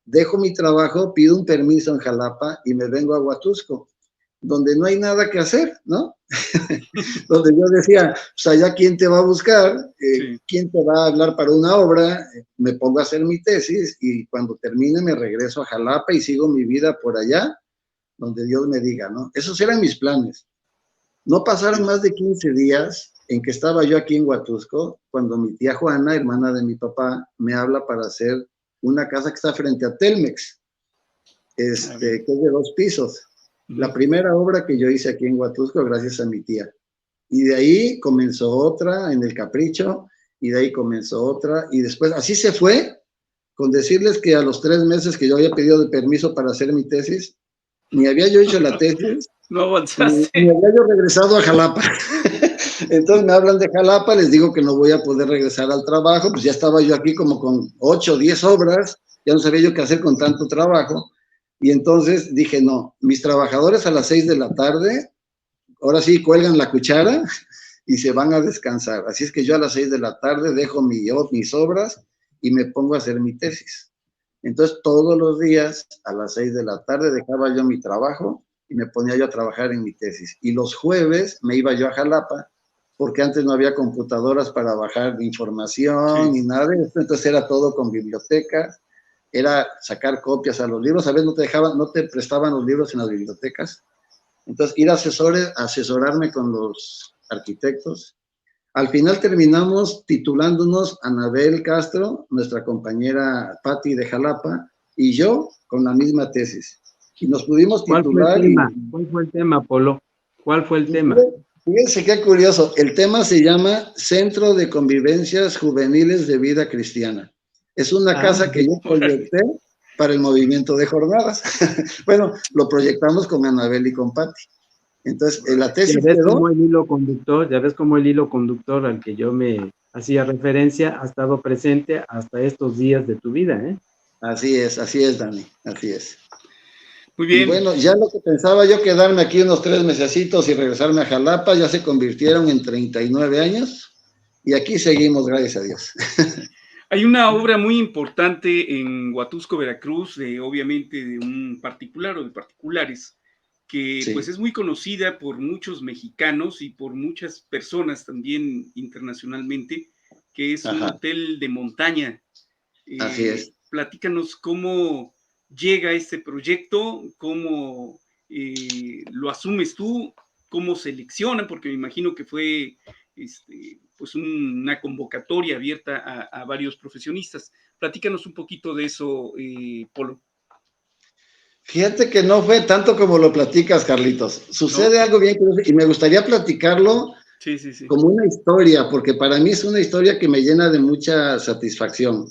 dejo mi trabajo, pido un permiso en Jalapa y me vengo a Huatusco, donde no hay nada que hacer, ¿no? Donde yo decía, pues allá quién te va a buscar, quién te va a hablar para una obra, me pongo a hacer mi tesis y cuando termine me regreso a Jalapa y sigo mi vida por allá, donde Dios me diga, ¿no? Esos eran mis planes. No pasaron más de 15 días en que estaba yo aquí en Huatusco, cuando mi tía Juana, hermana de mi papá, me habla para hacer una casa que está frente a Telmex, que es de 2 pisos. La primera obra que yo hice aquí en Huatusco, gracias a mi tía. Y de ahí comenzó otra en el Capricho, y de ahí comenzó otra, y después así se fue, con decirles que a los 3 meses que yo había pedido de permiso para hacer mi tesis, ni había yo hecho la tesis, No ni avanzaste. había yo regresado a Jalapa. Entonces me hablan de Jalapa, les digo que no voy a poder regresar al trabajo, pues ya estaba yo aquí como con 8 o 10 obras, ya no sabía yo qué hacer con tanto trabajo, y entonces dije, no, mis trabajadores a las 6 de la tarde, ahora sí cuelgan la cuchara y se van a descansar. Así es que yo a las 6 de la tarde dejo mis obras y me pongo a hacer mi tesis. Entonces todos los días a las 6 de la tarde dejaba yo mi trabajo y me ponía yo a trabajar en mi tesis. Y los jueves me iba yo a Jalapa, porque antes no había computadoras para bajar información ni nada de esto, entonces era todo con bibliotecas, era sacar copias a los libros, a veces no te prestaban los libros en las bibliotecas, entonces ir a asesorarme con los arquitectos. Al final terminamos titulándonos Anabel Castro, nuestra compañera Patti de Jalapa, y yo con la misma tesis. Y nos pudimos titular. ¿Cuál fue el tema, Polo? ¿Cuál fue el tema? Fíjense qué curioso, el tema se llama Centro de Convivencias Juveniles de Vida Cristiana. Es una casa que yo proyecté para el movimiento de jornadas. Bueno, lo proyectamos con Anabel y con Patti. Entonces, la tesis ya ves quedó. Cómo el hilo conductor al que yo me hacía referencia ha estado presente hasta estos días de tu vida, ¿eh? Así es, Dani, así es. Muy bien. Y bueno, ya lo que pensaba yo quedarme aquí unos 3 mesecitos y regresarme a Jalapa, ya se convirtieron en 39 años y aquí seguimos, gracias a Dios. Hay una obra muy importante en Huatusco, Veracruz, obviamente de un particular o de particulares, que pues es muy conocida por muchos mexicanos y por muchas personas también internacionalmente, que es un hotel de montaña. Así es. Platícanos cómo llega este proyecto, cómo lo asumes tú, cómo seleccionan, porque me imagino que fue pues una convocatoria abierta a varios profesionistas. Platícanos un poquito de eso, Polo. Fíjate que no fue tanto como lo platicas, Carlitos. Sucede algo bien curioso y me gustaría platicarlo como una historia, porque para mí es una historia que me llena de mucha satisfacción.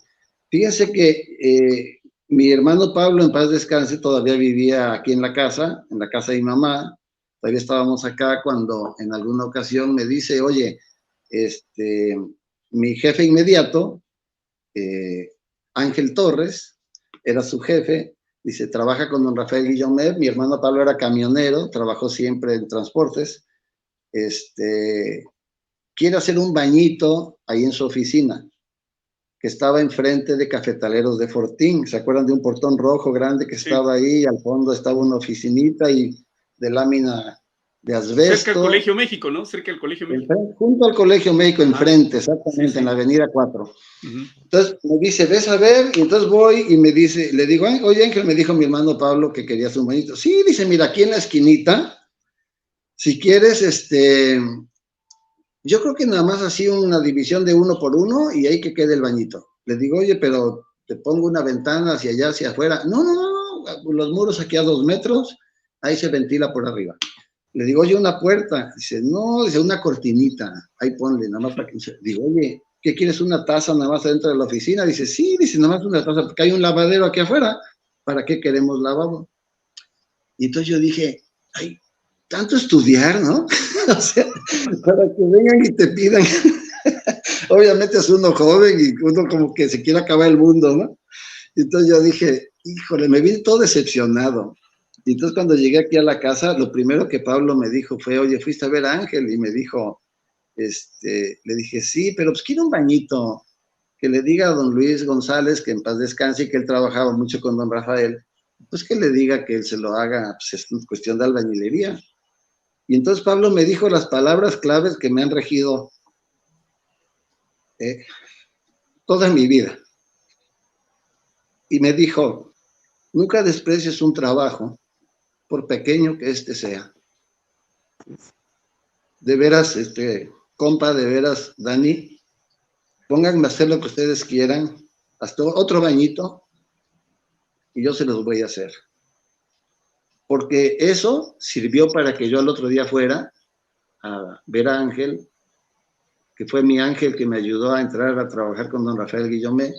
Fíjense que mi hermano Pablo, en paz descanse, todavía vivía aquí en la casa de mi mamá. Todavía estábamos acá cuando en alguna ocasión me dice, oye, mi jefe inmediato, Ángel Torres, era su jefe, dice, trabaja con don Rafael Guillomet, mi hermano Pablo era camionero, trabajó siempre en transportes, quiere hacer un bañito ahí en su oficina, que estaba enfrente de Cafetaleros de Fortín. ¿Se acuerdan de un portón rojo grande que estaba ahí? Al fondo estaba una oficinita y de lámina de asbesto. Cerca del Colegio México, ¿no? Cerca del Colegio México. Junto al Colegio México, enfrente, exactamente, en la Avenida 4. Entonces me dice, ves a ver, y entonces voy y me dice, le digo, oye Ángel, me dijo mi hermano Pablo que querías un bañito. Sí, dice, mira, aquí en la esquinita, si quieres, yo creo que nada más así una división de 1 por 1 y ahí que quede el bañito. Le digo, oye, pero te pongo una ventana hacia allá, hacia afuera. No, los muros aquí a 2 metros, ahí se ventila por arriba. Le digo, oye, una puerta. Dice, no, dice, una cortinita. Ahí ponle, nada más para que... Digo, oye, ¿qué quieres, una taza nada más adentro de la oficina? Dice, sí, dice, nada más una taza, porque hay un lavadero aquí afuera. ¿Para qué queremos lavabo? Y entonces yo dije, ay, tanto estudiar, ¿no? O sea, para que vengan y te pidan. Obviamente es uno joven y uno como que se quiere acabar el mundo, ¿no? Y entonces yo dije, híjole, me vi todo decepcionado. Y entonces cuando llegué aquí a la casa, lo primero que Pablo me dijo fue, oye, ¿fuiste a ver a Ángel? Y me dijo, le dije, sí, pero pues quiero un bañito, que le diga a don Luis González, que en paz descanse, y que él trabajaba mucho con don Rafael, pues que le diga que él se lo haga, pues es cuestión de albañilería. Y entonces Pablo me dijo las palabras claves que me han regido toda mi vida. Y me dijo, nunca desprecies un trabajo, por pequeño que este sea. De veras, compa, de veras, Dani, pónganme a hacer lo que ustedes quieran, hasta otro bañito, y yo se los voy a hacer. Porque eso sirvió para que yo al otro día fuera a ver a Ángel, que fue mi ángel que me ayudó a entrar a trabajar con don Rafael Guillomé.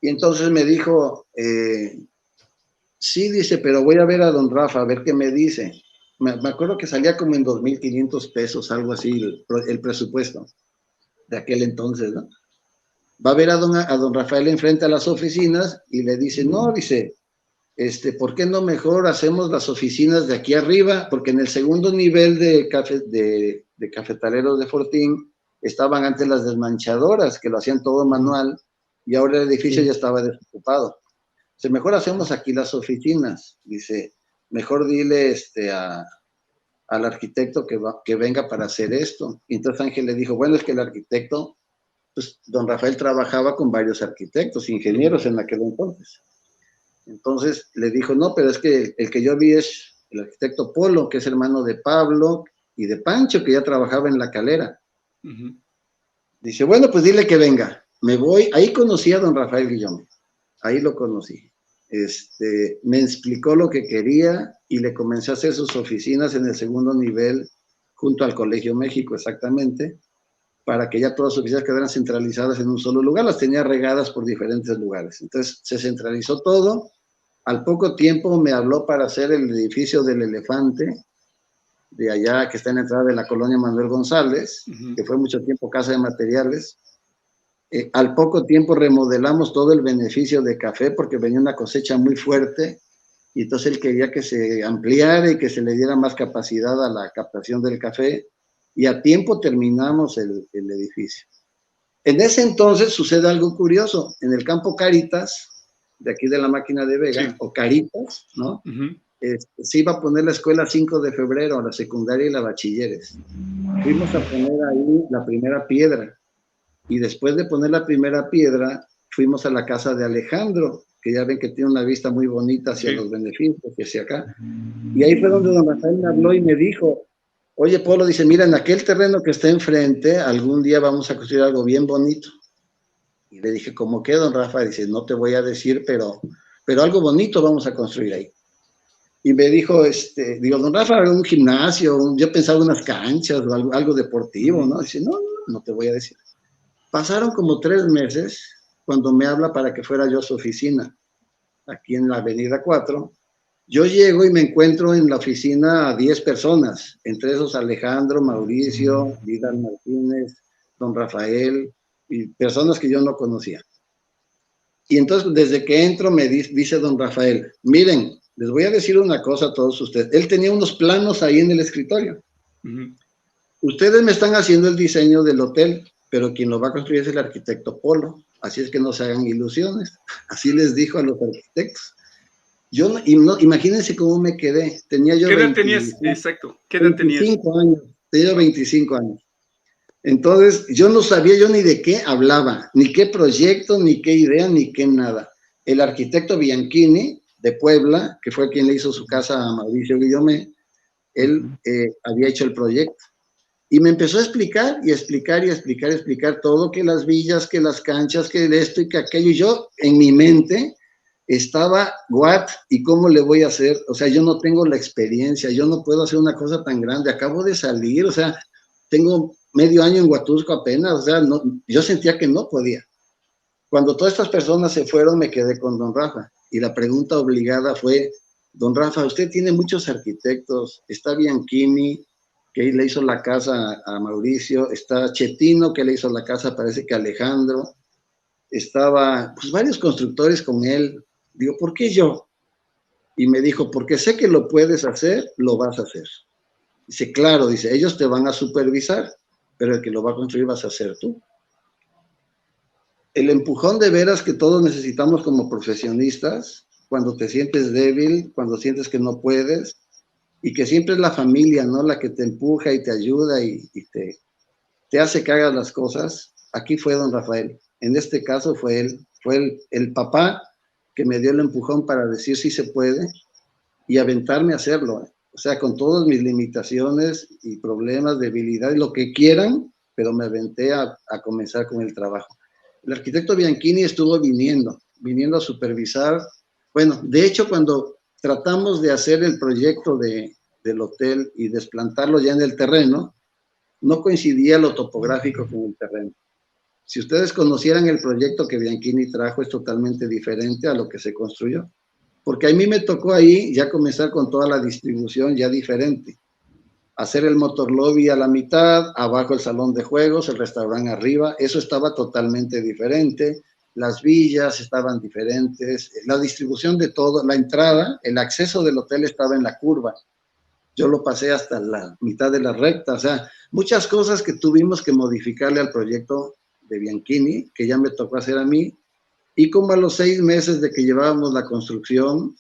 Y entonces me dijo, sí, dice, pero voy a ver a don Rafa, a ver qué me dice. Me acuerdo que salía como en 2,500 pesos, algo así, el presupuesto de aquel entonces, ¿no? Va a ver a don Rafael enfrente a las oficinas y le dice, no, dice, ¿por qué no mejor hacemos las oficinas de aquí arriba? Porque en el segundo nivel de cafetaleros de Fortín estaban antes las desmanchadoras, que lo hacían todo manual, y ahora el edificio ya estaba desocupado. Dice, mejor hacemos aquí las oficinas. Dice, mejor dile al arquitecto que venga para hacer esto. Y entonces Ángel le dijo, bueno, es que el arquitecto, pues don Rafael trabajaba con varios arquitectos, ingenieros en aquel entonces. Entonces le dijo, no, pero es que el que yo vi es el arquitecto Polo, que es hermano de Pablo y de Pancho, que ya trabajaba en La Calera. Uh-huh. Dice, bueno, pues dile que venga. Me voy. Ahí conocí a don Rafael Guillomé. Ahí lo conocí. Me explicó lo que quería y le comencé a hacer sus oficinas en el segundo nivel, junto al Colegio México, exactamente, para que ya todas sus oficinas quedaran centralizadas en un solo lugar. Las tenía regadas por diferentes lugares. Entonces se centralizó todo. Al poco tiempo me habló para hacer el edificio del Elefante, de allá, que está en la entrada de la colonia Manuel González, uh-huh, que fue mucho tiempo casa de materiales. Al poco tiempo remodelamos todo el beneficio de café, porque venía una cosecha muy fuerte, y entonces él quería que se ampliara y que se le diera más capacidad a la captación del café, y a tiempo terminamos el edificio. En ese entonces sucede algo curioso. En el campo Caritas, de aquí de la Máquina de Vega, sí, o Caritas, ¿no? Uh-huh. Se iba a poner la escuela 5 de febrero, la secundaria y la bachilleres. Fuimos a poner ahí la primera piedra, y después de poner la primera piedra, fuimos a la casa de Alejandro, que ya ven que tiene una vista muy bonita hacia, sí, los beneficios, hacia acá. Y ahí fue donde don Rafael me habló y me dijo, oye, Polo, dice, mira, en aquel terreno que está enfrente, algún día vamos a construir algo bien bonito. Y le dije, ¿cómo qué, don Rafa? Dice, no te voy a decir, pero algo bonito vamos a construir ahí. Y me dijo, digo, don Rafa, un gimnasio, yo pensaba unas canchas o algo deportivo, ¿no? Dice, no te voy a decir. Pasaron como 3 meses cuando me habla para que fuera yo a su oficina, aquí en la Avenida 4. Yo llego y me encuentro en la oficina a 10 personas, entre esos Alejandro, Mauricio, Vidal Martínez, don Rafael, y personas que yo no conocía. Y entonces, desde que entro, me dice don Rafael, miren, les voy a decir una cosa a todos ustedes. Él tenía unos planos ahí en el escritorio. Uh-huh. Ustedes me están haciendo el diseño del hotel, pero quien lo va a construir es el arquitecto Polo. Así es que no se hagan ilusiones. Así les dijo a los arquitectos. Imagínense cómo me quedé. Tenía yo. ¿Qué edad tenías? Exacto. ¿Qué edad tenías? 25 años. Tenía 25 años. Entonces, yo no sabía yo ni de qué hablaba, ni qué proyecto, ni qué idea, ni qué nada. El arquitecto Bianchini, de Puebla, que fue quien le hizo su casa a Mauricio Guillomé, él había hecho el proyecto. Y me empezó a explicar todo, que las villas, que las canchas, que esto y que aquello. Y yo, en mi mente, estaba, ¿what? ¿Y cómo le voy a hacer? O sea, yo no tengo la experiencia, yo no puedo hacer una cosa tan grande. Acabo de salir, o sea, tengo medio año en Huatusco apenas, o sea, yo sentía que no podía. Cuando todas estas personas se fueron, me quedé con don Rafa. Y la pregunta obligada fue, don Rafa, usted tiene muchos arquitectos, está Bianchini, que le hizo la casa a Mauricio, está Chetino, que le hizo la casa, parece que a Alejandro, estaba, pues, varios constructores con él. Digo, ¿por qué yo? Y me dijo, porque sé que lo puedes hacer, lo vas a hacer. Dice, claro, dice, ellos te van a supervisar, pero el que lo va a construir vas a ser tú. El empujón de veras que todos necesitamos como profesionistas, cuando te sientes débil, cuando sientes que no puedes, y que siempre es la familia, ¿no?, la que te empuja y te ayuda y te hace que hagas las cosas. Aquí fue don Rafael. En este caso fue él, fue el papá que me dio el empujón para decir sí se puede y aventarme a hacerlo. O sea, con todas mis limitaciones y problemas, debilidades, lo que quieran, pero me aventé a comenzar con el trabajo. El arquitecto Bianchini estuvo viniendo a supervisar. Bueno, de hecho, cuando tratamos de hacer el proyecto del hotel y desplantarlo ya en el terreno, no coincidía lo topográfico con el terreno. Si ustedes conocieran el proyecto que Bianchini trajo, es totalmente diferente a lo que se construyó. Porque a mí me tocó ahí ya comenzar con toda la distribución ya diferente. Hacer el motor lobby a la mitad, abajo el salón de juegos, el restaurante arriba, eso estaba totalmente diferente. Las villas estaban diferentes, la distribución de todo, la entrada, el acceso del hotel estaba en la curva. Yo lo pasé hasta la mitad de la recta, o sea, muchas cosas que tuvimos que modificarle al proyecto de Bianchini, que ya me tocó hacer a mí, y como a los 6 meses de que llevábamos la construcción,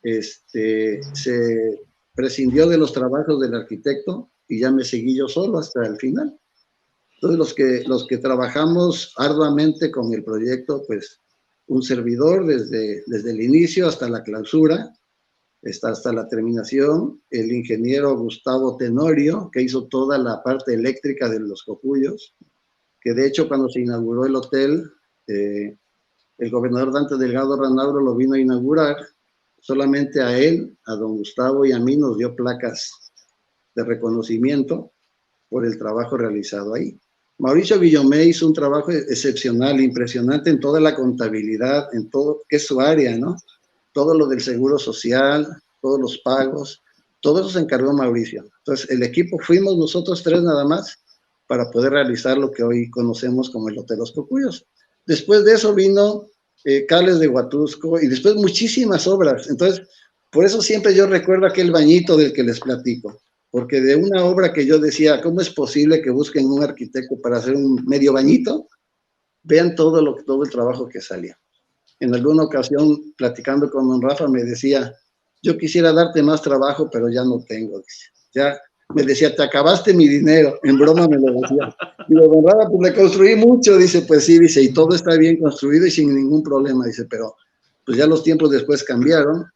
se prescindió de los trabajos del arquitecto y ya me seguí yo solo hasta el final. Entonces, los que trabajamos arduamente con el proyecto, pues un servidor desde el inicio hasta la clausura, hasta la terminación, el ingeniero Gustavo Tenorio, que hizo toda la parte eléctrica de los cocuyos, que de hecho cuando se inauguró el hotel, el gobernador Dante Delgado Ranauro lo vino a inaugurar, solamente a él, a don Gustavo y a mí nos dio placas de reconocimiento por el trabajo realizado ahí. Mauricio Guillomé hizo un trabajo excepcional, impresionante en toda la contabilidad, en todo, que es su área, ¿no? Todo lo del seguro social, todos los pagos, todo eso se encargó Mauricio. Entonces, el equipo fuimos nosotros 3 nada más para poder realizar lo que hoy conocemos como el Hotel Los Cocuyos. Después de eso vino Cales de Huatusco y después muchísimas obras. Entonces, por eso siempre yo recuerdo aquel bañito del que les platico, porque de una obra que yo decía, ¿cómo es posible que busquen un arquitecto para hacer un medio bañito? Vean todo el trabajo que salía. En alguna ocasión, platicando con don Rafa, me decía, yo quisiera darte más trabajo, pero ya no tengo. Dice. Ya me decía, te acabaste mi dinero. En broma me lo decía. Digo, don Rafa, pues le construí mucho. Dice, pues sí, dice, y todo está bien construido y sin ningún problema. Dice, pero pues ya los tiempos después cambiaron.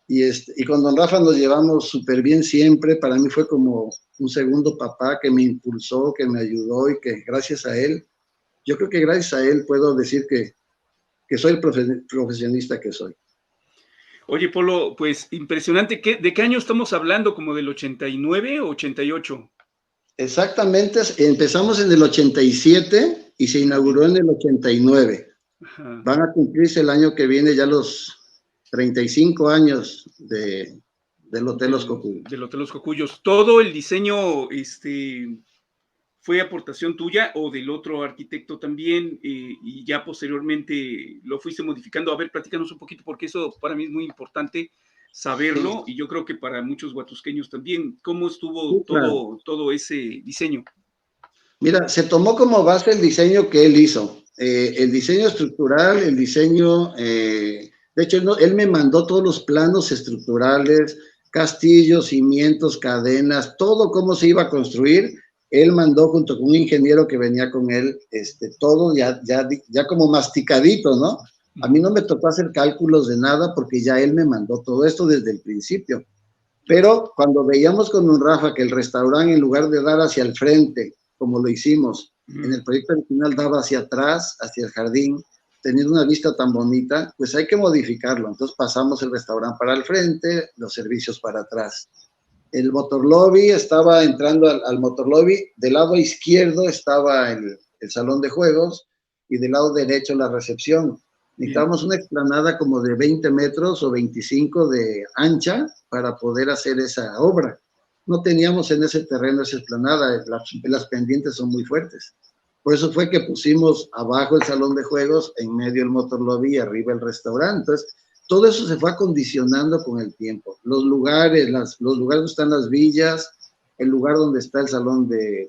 Y con don Rafa nos llevamos súper bien siempre. Para mí fue como un segundo papá que me impulsó, que me ayudó y que gracias a él, yo creo que gracias a él puedo decir que soy el profesionista que soy. Oye, Polo, pues impresionante. ¿De qué año estamos hablando? ¿Como del 89 o 88? Exactamente, empezamos en el 87 y se inauguró en el 89. Ajá. Van a cumplirse el año que viene ya los 35 años del Hotel Los Cocuyos. Del Hotel Los Cocuyos. ¿Todo el diseño fue aportación tuya o del otro arquitecto también y ya posteriormente lo fuiste modificando? A ver, platícanos un poquito porque eso para mí es muy importante saberlo, sí. Y yo creo que para muchos huatusqueños también. ¿Cómo estuvo sí, claro. todo ese diseño? Mira, se tomó como base el diseño que él hizo, el diseño estructural, el diseño, de hecho él me mandó todos los planos estructurales, castillos, cimientos, cadenas, todo cómo se iba a construir. Él mandó junto con un ingeniero que venía con él, todo ya como masticadito, ¿no? A mí no me tocó hacer cálculos de nada porque ya él me mandó todo esto desde el principio. Pero cuando veíamos con don Rafa que el restaurante, en lugar de dar hacia el frente, como lo hicimos, en el proyecto original daba hacia atrás, hacia el jardín, teniendo una vista tan bonita, pues hay que modificarlo. Entonces pasamos el restaurante para el frente, los servicios para atrás. El motor lobby, estaba entrando al motor lobby, del lado izquierdo estaba el salón de juegos y del lado derecho la recepción. Necesitábamos una explanada como de 20 metros o 25 de ancha para poder hacer esa obra. No teníamos en ese terreno esa explanada, las pendientes son muy fuertes. Por eso fue que pusimos abajo el salón de juegos, en medio el motor lobby y arriba el restaurante. Entonces, todo eso se fue acondicionando con el tiempo. Los lugares donde están las villas, el lugar donde está el salón de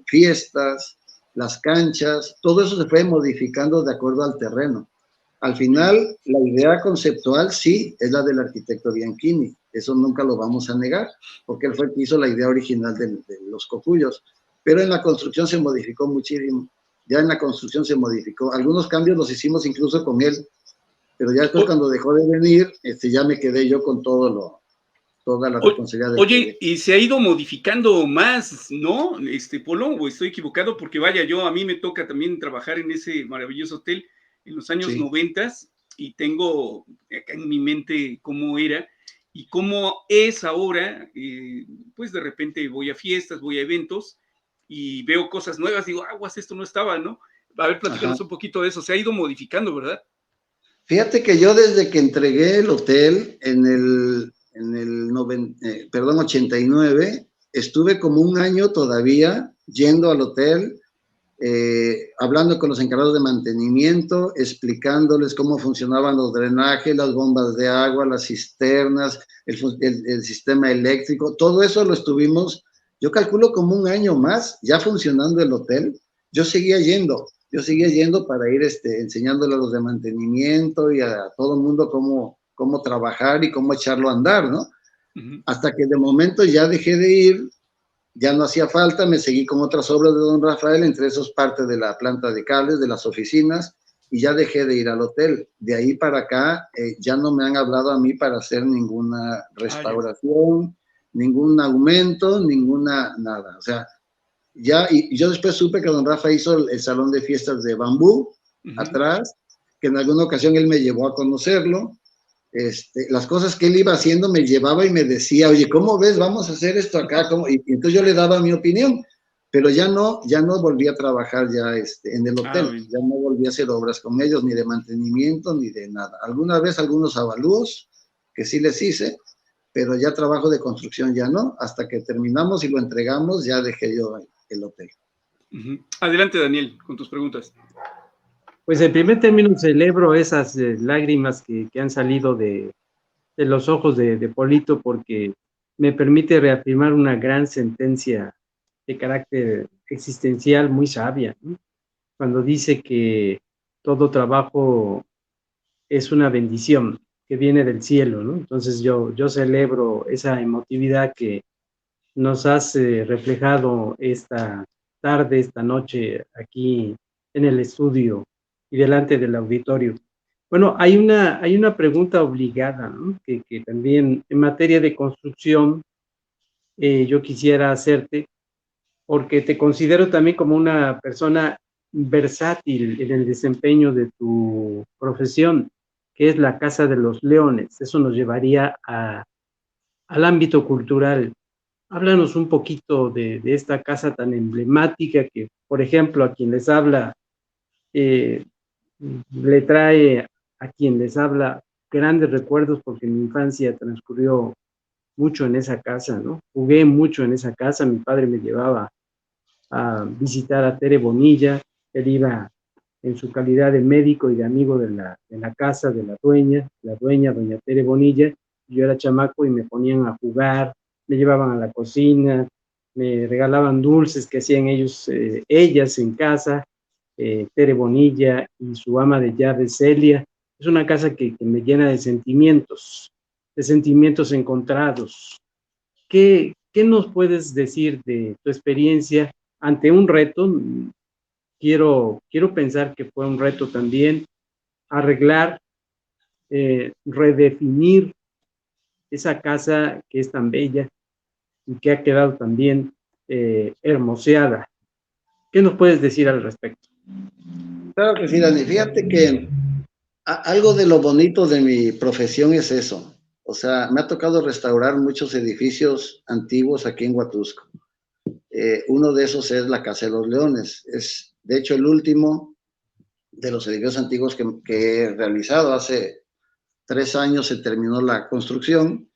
fiestas, las canchas, todo eso se fue modificando de acuerdo al terreno. Al final, la idea conceptual sí es la del arquitecto Bianchini. Eso nunca lo vamos a negar, porque él fue el que hizo la idea original de los Cocuyos. Pero en la construcción se modificó muchísimo. Ya en la construcción se modificó. Algunos cambios los hicimos incluso con él. Pero ya después cuando dejó de venir, ya me quedé yo con toda la responsabilidad. Oye, y se ha ido modificando más, ¿no? Polo, o estoy equivocado, porque vaya, a mí me toca también trabajar en ese maravilloso hotel en los años 90 y tengo acá en mi mente cómo era y cómo es ahora, pues de repente voy a fiestas, voy a eventos y veo cosas nuevas, digo, aguas, esto no estaba, ¿no? A ver, platícanos un poquito de eso, se ha ido modificando, ¿verdad? Fíjate que yo desde que entregué el hotel en el 89, estuve como un año todavía yendo al hotel, hablando con los encargados de mantenimiento, explicándoles cómo funcionaban los drenajes, las bombas de agua, las cisternas, el sistema eléctrico, todo eso lo estuvimos, yo calculo como un año más, ya funcionando el hotel. Yo seguía yendo para ir enseñándole a los de mantenimiento y a todo el mundo cómo trabajar y cómo echarlo a andar, ¿no? Hasta que de momento ya dejé de ir, ya no hacía falta, me seguí con otras obras de don Rafael, entre esos parte de la planta de cables, de las oficinas, y ya dejé de ir al hotel. De ahí para acá, ya no me han hablado a mí para hacer ninguna restauración, ningún aumento, nada. O sea, ya, y yo después supe que don Rafa hizo el salón de fiestas de bambú, atrás, que en alguna ocasión él me llevó a conocerlo. Las cosas que él iba haciendo me llevaba y me decía, oye, ¿cómo ves? Vamos a hacer esto acá. Y entonces yo le daba mi opinión, pero ya no volví a trabajar ya en el hotel, ya no volví a hacer obras con ellos, ni de mantenimiento, ni de nada. Alguna vez algunos avalúos que sí les hice, pero ya trabajo de construcción ya no, hasta que terminamos y lo entregamos, ya dejé yo el hotel. Adelante, Daniel, con tus preguntas. Pues en primer término celebro esas lágrimas que han salido de los ojos de Polito, porque me permite reafirmar una gran sentencia de carácter existencial muy sabia, ¿no? Cuando dice que todo trabajo es una bendición que viene del cielo, ¿no? Entonces yo celebro esa emotividad que nos has reflejado esta tarde, esta noche, aquí en el estudio y delante del auditorio. Bueno, hay una pregunta obligada, ¿no? que también en materia de construcción yo quisiera hacerte, porque te considero también como una persona versátil en el desempeño de tu profesión, que es la Casa de los Leones. Eso nos llevaría al ámbito cultural. Háblanos un poquito de esta casa tan emblemática que, por ejemplo, a quien les habla, le trae a quien les habla grandes recuerdos, porque mi infancia transcurrió mucho en esa casa, ¿no? Jugué mucho en esa casa, mi padre me llevaba a visitar a Tere Bonilla, él iba en su calidad de médico y de amigo de la casa de la dueña, doña Tere Bonilla. Yo era chamaco y me ponían a jugar, me llevaban a la cocina, me regalaban dulces que hacían ellas en casa, Tere Bonilla y su ama de llaves Celia. Es una casa que me llena de sentimientos encontrados. ¿Qué nos puedes decir de tu experiencia ante un reto? Quiero pensar que fue un reto también arreglar, redefinir esa casa que es tan bella y que ha quedado también hermoseada. ¿Qué nos puedes decir al respecto? Claro que sí, Dani. Fíjate que algo de lo bonito de mi profesión es eso. O sea, me ha tocado restaurar muchos edificios antiguos aquí en Huatusco. Uno de esos es la Casa de los Leones. Es, de hecho, el último de los edificios antiguos que he realizado. Hace 3 años se terminó la construcción.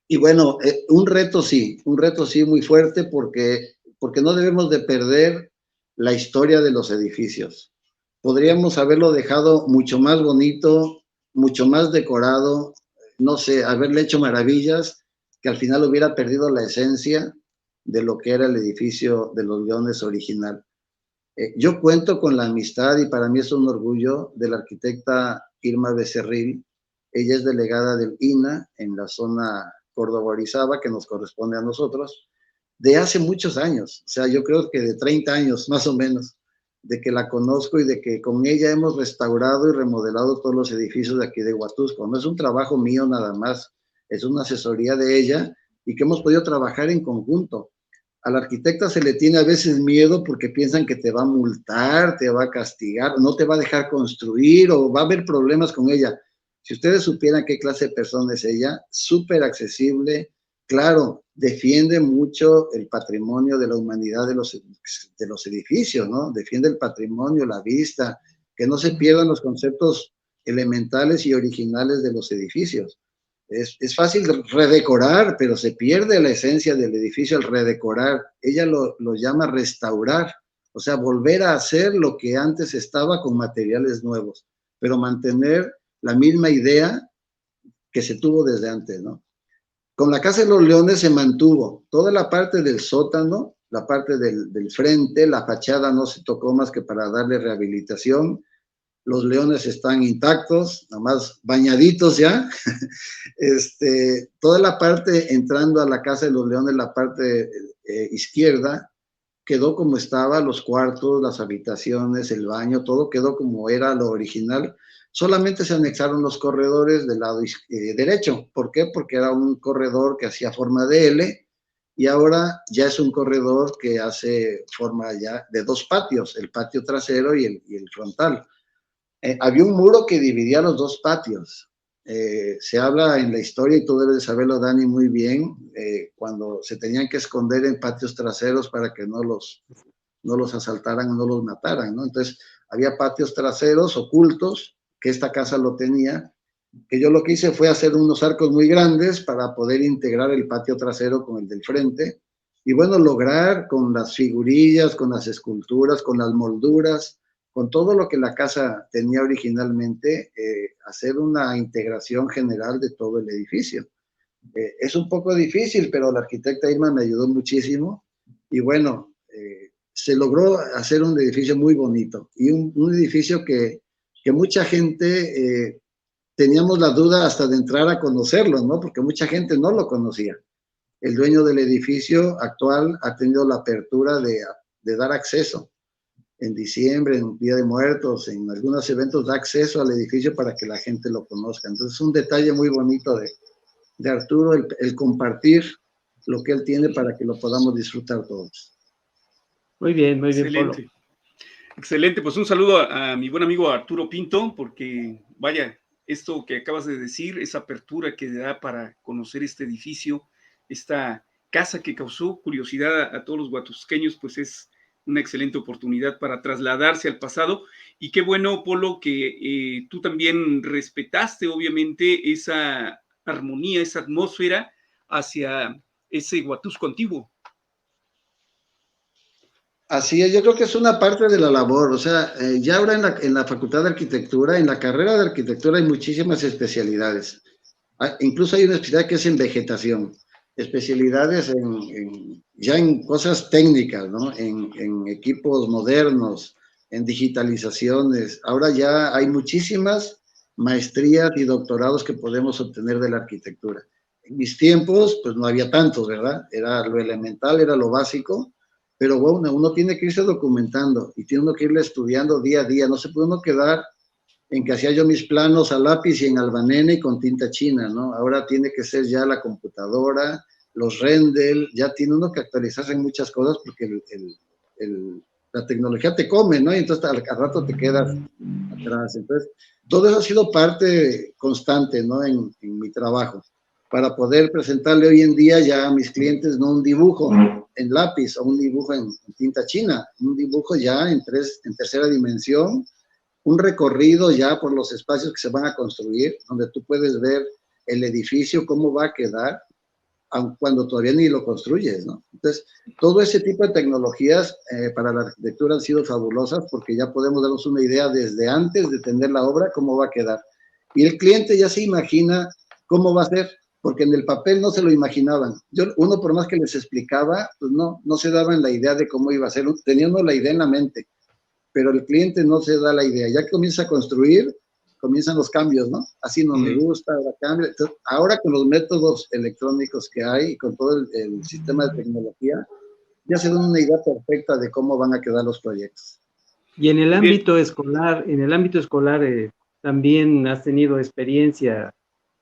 Y bueno, un reto sí muy fuerte porque no debemos de perder la historia de los edificios. Podríamos haberlo dejado mucho más bonito, mucho más decorado, no sé, haberle hecho maravillas, que al final hubiera perdido la esencia de lo que era el edificio de los Leones original. Yo cuento con la amistad, y para mí es un orgullo, de la arquitecta Irma Becerril. Ella es delegada del INA en la zona Córdoba-Orizaba, que nos corresponde a nosotros, de hace muchos años. O sea, yo creo que de 30 años, más o menos, de que la conozco y de que con ella hemos restaurado y remodelado todos los edificios de aquí de Huatusco. No es un trabajo mío nada más, es una asesoría de ella y que hemos podido trabajar en conjunto. A la arquitecta se le tiene a veces miedo porque piensan que te va a multar, te va a castigar, no te va a dejar construir o va a haber problemas con ella. Si ustedes supieran qué clase de persona es ella, súper accesible, claro, defiende mucho el patrimonio de la humanidad de los edificios, ¿no? Defiende el patrimonio, la vista, que no se pierdan los conceptos elementales y originales de los edificios. Es fácil redecorar, pero se pierde la esencia del edificio al redecorar. Ella lo llama restaurar, o sea, volver a hacer lo que antes estaba con materiales nuevos, pero mantener la misma idea que se tuvo desde antes, ¿no? Con la Casa de los Leones se mantuvo toda la parte del sótano, la parte del frente, la fachada no se tocó más que para darle rehabilitación. Los leones están intactos, nada más bañaditos ya. Toda la parte entrando a la Casa de los Leones, la parte izquierda, quedó como estaba, los cuartos, las habitaciones, el baño, todo quedó como era lo original. Solamente se anexaron los corredores del lado derecho. ¿Por qué? Porque era un corredor que hacía forma de L y ahora ya es un corredor que hace forma ya de dos patios, el patio trasero y el frontal. Había un muro que dividía los dos patios. Se habla en la historia, y tú debes de saberlo, Dani, muy bien, cuando se tenían que esconder en patios traseros para que no los asaltaran o no los mataran, ¿no? Entonces, había patios traseros ocultos, que esta casa lo tenía, que yo lo que hice fue hacer unos arcos muy grandes para poder integrar el patio trasero con el del frente, y bueno, lograr con las figurillas, con las esculturas, con las molduras, con todo lo que la casa tenía originalmente, hacer una integración general de todo el edificio. Es un poco difícil, pero la arquitecta Irma me ayudó muchísimo, y bueno, se logró hacer un edificio muy bonito, y un edificio que mucha gente, teníamos la duda hasta de entrar a conocerlo, ¿no? Porque mucha gente no lo conocía. El dueño del edificio actual ha tenido la apertura de dar acceso. En diciembre, en Día de Muertos, en algunos eventos da acceso al edificio para que la gente lo conozca. Entonces, es un detalle muy bonito de Arturo, el compartir lo que él tiene para que lo podamos disfrutar todos. Muy bien, Excelente. Polo. Excelente, pues un saludo a mi buen amigo Arturo Pinto, porque vaya, esto que acabas de decir, esa apertura que da para conocer este edificio, esta casa que causó curiosidad a todos los huatusqueños, pues es una excelente oportunidad para trasladarse al pasado. Y qué bueno, Polo, que tú también respetaste obviamente esa armonía, esa atmósfera hacia ese Huatusco antiguo. Así es, yo creo que es una parte de la labor, o sea, ya ahora en la Facultad de Arquitectura, en la carrera de Arquitectura hay muchísimas especialidades. Incluso hay una especialidad que es en vegetación, especialidades ya en cosas técnicas, ¿no? En equipos modernos, en digitalizaciones. Ahora ya hay muchísimas maestrías y doctorados que podemos obtener de la arquitectura. En mis tiempos, pues no había tantos, ¿verdad? Era lo elemental, era lo básico, pero bueno, uno tiene que irse documentando y tiene uno que irle estudiando día a día. No se puede uno quedar en que hacía yo mis planos a lápiz y en albanene y con tinta china, ¿no? Ahora tiene que ser ya la computadora, los renders, ya tiene uno que actualizarse en muchas cosas porque la tecnología te come, ¿no? Y entonces al rato te quedas atrás. Entonces, todo eso ha sido parte constante, ¿no? En mi trabajo, para poder presentarle hoy en día ya a mis clientes no un dibujo en lápiz o un dibujo en tinta china, un dibujo ya en tercera dimensión, un recorrido ya por los espacios que se van a construir, donde tú puedes ver el edificio, cómo va a quedar, aun cuando todavía ni lo construyes, ¿no? Entonces, todo ese tipo de tecnologías para la arquitectura han sido fabulosas porque ya podemos darnos una idea desde antes de tener la obra, cómo va a quedar. Y el cliente ya se imagina cómo va a ser, porque en el papel no se lo imaginaban. Uno, por más que les explicaba, pues no se daban la idea de cómo iba a ser, teniendo la idea en la mente, pero el cliente no se da la idea. Ya que comienza a construir, comienzan los cambios, ¿no? Así no me gusta, ahora cambia. Entonces, ahora con los métodos electrónicos que hay y con todo el sistema de tecnología, ya se dan una idea perfecta de cómo van a quedar los proyectos. Y en el ámbito escolar, también has tenido experiencia.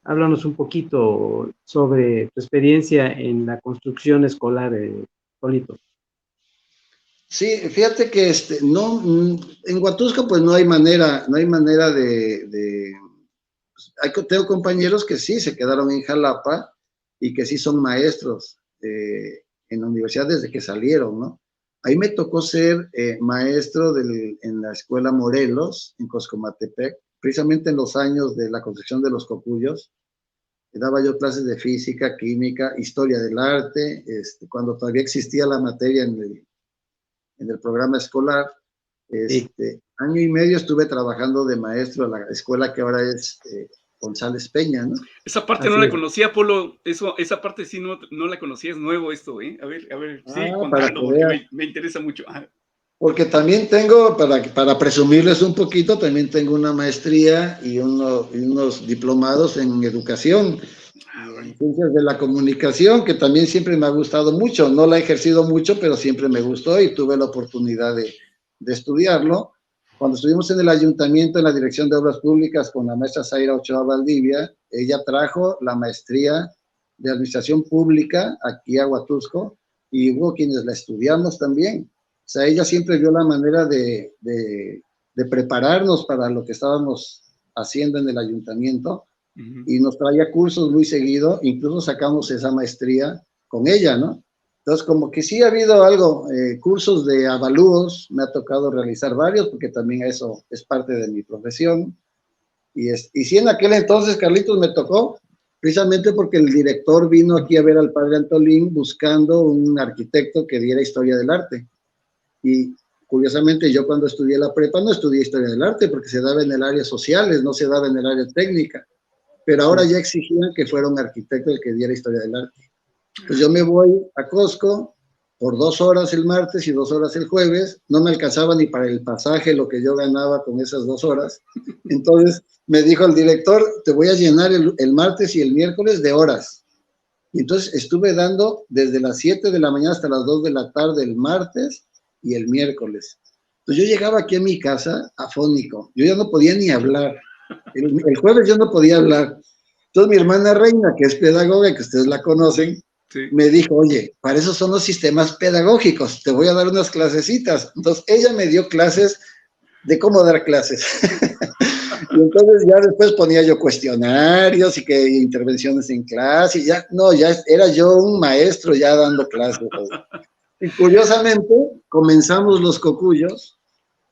Háblanos un poquito sobre tu experiencia en la construcción escolar, Polito. Sí, fíjate que en Huatusco pues no hay manera de tengo compañeros que sí se quedaron en Jalapa y que sí son maestros en la universidad desde que salieron, ¿no? Ahí me tocó ser maestro en la escuela Morelos, en Coscomatepec, precisamente en los años de la construcción de los cocuyos. Daba yo clases de física, química, historia del arte, cuando todavía existía la materia en el programa escolar. Año y medio estuve trabajando de maestro en la escuela que ahora es González Peña, ¿no? Esa parte Así no la es. conocía, Polo. Esa parte sí no la conocía, es nuevo esto, ¿eh? A ver, sigue Para contando que porque veas. me interesa mucho. Porque también tengo, para presumirles un poquito, también tengo una maestría y unos diplomados en educación y en ciencias de la comunicación, que también siempre me ha gustado mucho. No la he ejercido mucho, pero siempre me gustó y tuve la oportunidad de estudiarlo. Cuando estuvimos en el ayuntamiento, en la Dirección de Obras Públicas, con la maestra Zaira Ochoa Valdivia, ella trajo la maestría de Administración Pública aquí a Huatusco y hubo quienes la estudiamos también. O sea, ella siempre vio la manera de prepararnos para lo que estábamos haciendo en el ayuntamiento y nos traía cursos muy seguido, incluso sacamos esa maestría con ella, ¿no? Entonces, como que sí ha habido algo, cursos de avalúos, me ha tocado realizar varios, porque también eso es parte de mi profesión. Y sí, en aquel entonces, Carlitos, me tocó, precisamente porque el director vino aquí a ver al padre Antolín buscando un arquitecto que diera historia del arte. Y curiosamente yo cuando estudié la prepa no estudié historia del arte porque se daba en el área sociales, no se daba en el área técnica, pero ahora ya exigían que fuera un arquitecto el que diera historia del arte. Pues yo me voy a Costco por 2 horas el martes y 2 horas el jueves, no me alcanzaba ni para el pasaje lo que yo ganaba con esas 2 horas, entonces me dijo el director, te voy a llenar el martes y el miércoles de horas. Y entonces estuve dando desde las 7 de la mañana hasta las 2 de la tarde el martes y el miércoles. Entonces yo llegaba aquí a mi casa afónico, yo ya no podía ni hablar. El jueves yo no podía hablar. Entonces mi hermana Reina, que es pedagoga, que ustedes la conocen, sí, me dijo, oye, para eso son los sistemas pedagógicos, te voy a dar unas clasecitas. Entonces ella me dio clases de cómo dar clases. Y entonces ya después ponía yo cuestionarios y que intervenciones en clase, y ya era yo un maestro ya dando clases. Y curiosamente comenzamos los cocuyos,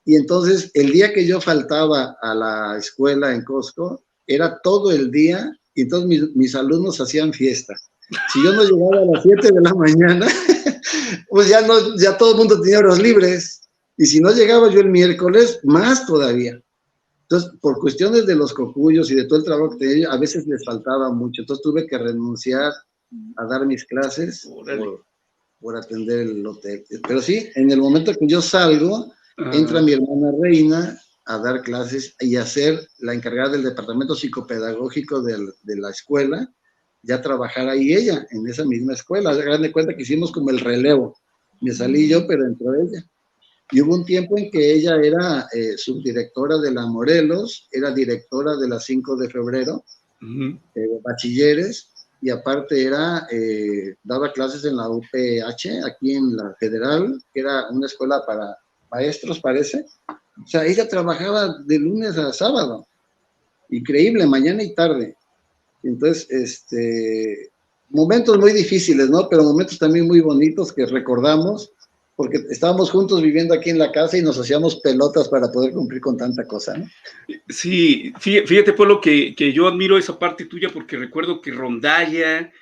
y entonces el día que yo faltaba a la escuela en Costco, era todo el día, y entonces mis alumnos hacían fiesta. Si yo no llegaba a las 7 de la mañana, pues ya todo el mundo tenía horas libres, y si no llegaba yo el miércoles, más todavía. Entonces, por cuestiones de los cocuyos y de todo el trabajo que tenía, a veces les faltaba mucho, entonces tuve que renunciar a dar mis clases por atender el hotel. Pero sí, en el momento que yo salgo, entra mi hermana Reina a dar clases y a ser la encargada del departamento psicopedagógico de la escuela, ya trabajar ahí ella, en esa misma escuela. Hagan de cuenta que hicimos como el relevo. Me salí yo, pero entró ella. Y hubo un tiempo en que ella era subdirectora de la Morelos, era directora de la 5 de febrero, bachilleres, y aparte daba clases en la UPH, aquí en la Federal, que era una escuela para maestros, parece. O sea, ella trabajaba de lunes a sábado. Increíble, mañana y tarde. Entonces, momentos muy difíciles, ¿no? Pero momentos también muy bonitos que recordamos, porque estábamos juntos viviendo aquí en la casa y nos hacíamos pelotas para poder cumplir con tanta cosa, ¿no? Sí, fíjate, Polo, que yo admiro esa parte tuya porque recuerdo que rondalla,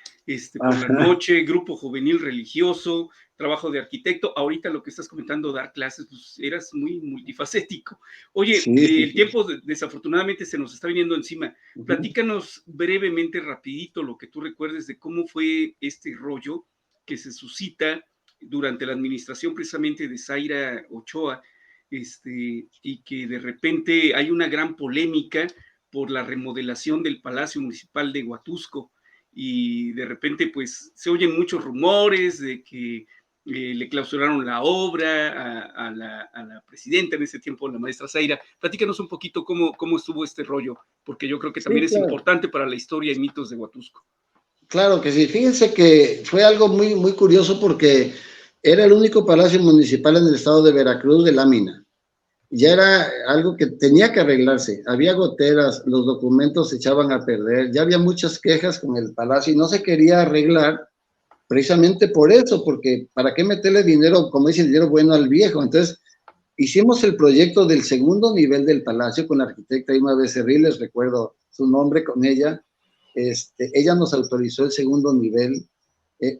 por la noche, grupo juvenil religioso, trabajo de arquitecto, ahorita lo que estás comentando, dar clases, pues eras muy multifacético. Oye, sí, el tiempo desafortunadamente se nos está viniendo encima. Platícanos brevemente, rapidito, lo que tú recuerdes de cómo fue este rollo que se suscita durante la administración precisamente de Zaira Ochoa, y que de repente hay una gran polémica por la remodelación del Palacio Municipal de Huatusco, y de repente pues se oyen muchos rumores de que le clausuraron la obra a la presidenta en ese tiempo, la maestra Zaira. Platícanos un poquito cómo estuvo este rollo, porque yo creo que también es importante para la historia y mitos de Huatusco. Claro que sí, fíjense que fue algo muy, muy curioso porque era el único palacio municipal en el estado de Veracruz de lámina. ya era algo que tenía que arreglarse. Había goteras, los documentos se echaban a perder, ya había muchas quejas con el palacio y no se quería arreglar precisamente por eso, porque ¿para qué meterle dinero, como dicen, dinero bueno al viejo? Entonces, hicimos el proyecto del segundo nivel del palacio con la arquitecta Irma Becerril, les recuerdo su nombre con ella. Ella nos autorizó el segundo nivel,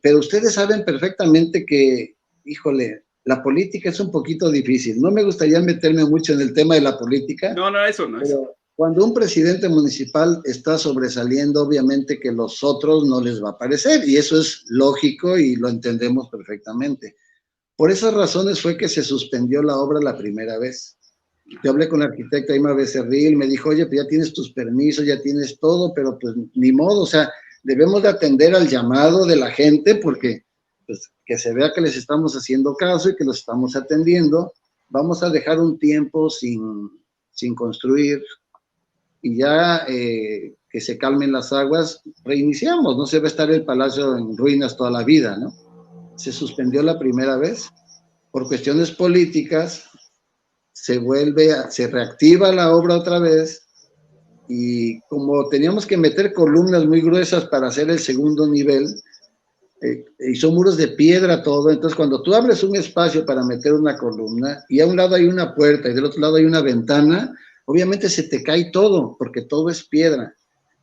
pero ustedes saben perfectamente que, híjole, la política es un poquito difícil. No me gustaría meterme mucho en el tema de la política. No, eso no. Pero cuando un presidente municipal está sobresaliendo, obviamente que los otros no les va a parecer, y eso es lógico y lo entendemos perfectamente. Por esas razones fue que se suspendió la obra la primera vez. Yo hablé con la arquitecta Irma Becerril, me dijo, oye, pues ya tienes tus permisos, ya tienes todo, pero pues ni modo, o sea, debemos de atender al llamado de la gente porque pues, que se vea que les estamos haciendo caso y que los estamos atendiendo. Vamos a dejar un tiempo sin construir y ya que se calmen las aguas, reiniciamos. No se va a estar el palacio en ruinas toda la vida, ¿no? Se suspendió la primera vez. Por cuestiones políticas, se reactiva la obra otra vez y como teníamos que meter columnas muy gruesas para hacer el segundo nivel, y son muros de piedra todo, entonces cuando tú abres un espacio para meter una columna y a un lado hay una puerta y del otro lado hay una ventana, obviamente se te cae todo, porque todo es piedra.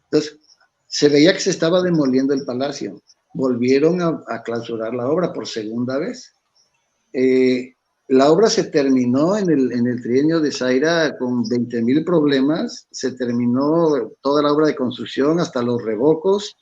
Entonces, se veía que se estaba demoliendo el palacio. Volvieron a clausurar la obra por segunda vez. La obra se terminó en el trienio de Zaira con 20,000 problemas, se terminó toda la obra de construcción, hasta los revocos,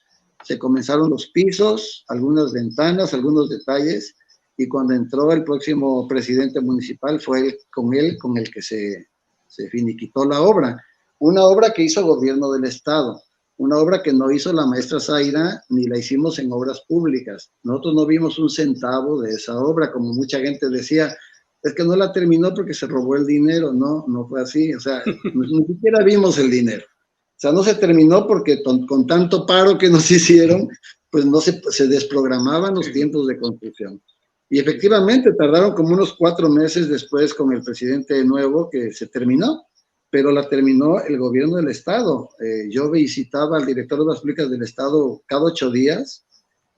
se comenzaron los pisos, algunas ventanas, algunos detalles, y cuando entró el próximo presidente municipal fue con el que se finiquitó la obra. Una obra que hizo el gobierno del estado, una obra que no hizo la maestra Zaira, ni la hicimos en obras públicas. Nosotros no vimos un centavo de esa obra, como mucha gente decía, es que no la terminó porque se robó el dinero. No, no fue así, o sea, ni siquiera vimos el dinero. O sea, no se terminó porque con tanto paro que nos hicieron, pues no se desprogramaban los tiempos de construcción. Y efectivamente tardaron como unos 4 meses después con el presidente nuevo que se terminó, pero la terminó el gobierno del estado. Yo visitaba al director de Obras Públicas del estado cada 8 días,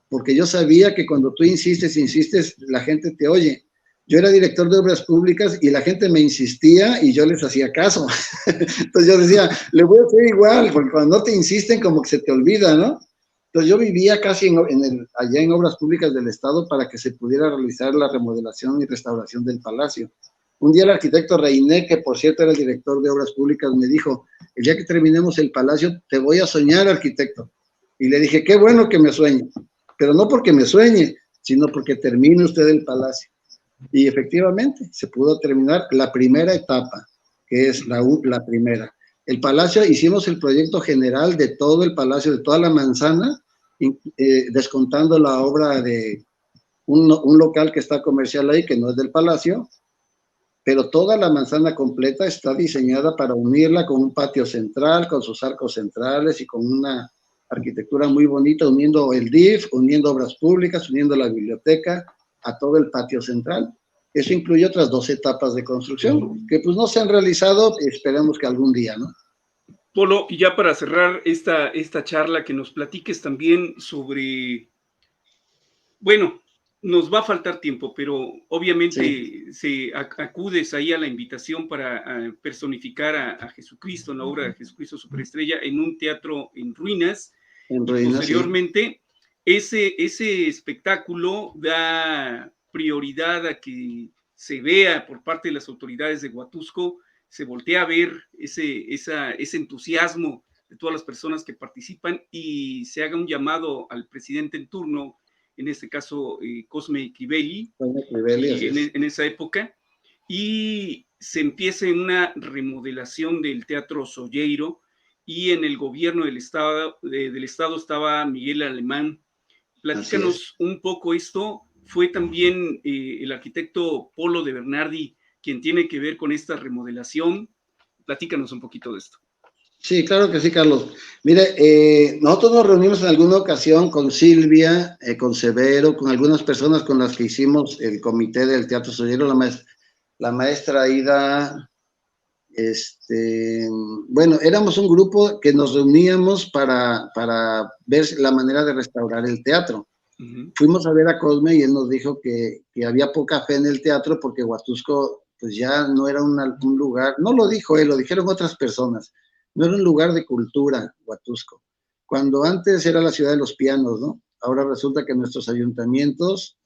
porque yo sabía que cuando tú insistes, la gente te oye. Yo era director de Obras Públicas y la gente me insistía y yo les hacía caso. Entonces yo decía, le voy a hacer igual, porque cuando no te insisten como que se te olvida, ¿no? Entonces yo vivía casi allá en Obras Públicas del estado para que se pudiera realizar la remodelación y restauración del palacio. Un día el arquitecto Reiné, que por cierto era el director de Obras Públicas, me dijo, el día que terminemos el palacio, te voy a soñar, arquitecto. Y le dije, qué bueno que me sueñe, pero no porque me sueñe, sino porque termine usted el palacio. Y efectivamente, se pudo terminar la primera etapa, que es la primera. El palacio, hicimos el proyecto general de todo el palacio, de toda la manzana, descontando la obra de un local que está comercial ahí, que no es del palacio, pero toda la manzana completa está diseñada para unirla con un patio central, con sus arcos centrales y con una arquitectura muy bonita, uniendo el DIF, uniendo obras públicas, uniendo la biblioteca a todo el patio central. Eso incluye otras 2 etapas de construcción, que pues no se han realizado, y esperemos que algún día, ¿no? Polo, y ya para cerrar esta charla, que nos platiques también sobre, bueno, nos va a faltar tiempo, pero obviamente sí, acudes ahí a la invitación para personificar a Jesucristo, en la obra de Jesucristo Superestrella, en un teatro en ruinas. En ruinas, posteriormente, sí. ese espectáculo da prioridad a que se vea por parte de las autoridades de Huatusco, se voltea a ver ese entusiasmo de todas las personas que participan y se haga un llamado al presidente en turno, en este caso Cosme Crivelli, en esa época, y se empiece una remodelación del Teatro Solleiro, y en el gobierno del estado estaba Miguel Alemán. Platícanos un poco esto. Fue también el arquitecto Polo de Bernardi quien tiene que ver con esta remodelación. Platícanos un poquito de esto. Sí, claro que sí, Carlos. Mire, nosotros nos reunimos en alguna ocasión con Silvia, con Severo, con algunas personas con las que hicimos el comité del Teatro Solleiro, la maestra Aida bueno, éramos un grupo que nos reuníamos para ver la manera de restaurar el teatro. Fuimos a ver a Cosme y él nos dijo que había poca fe en el teatro porque Huatusco pues ya no era un lugar, no lo dijo él, lo dijeron otras personas, no era un lugar de cultura Huatusco, cuando antes era la ciudad de los pianos, ¿no? Ahora resulta que nuestros ayuntamientos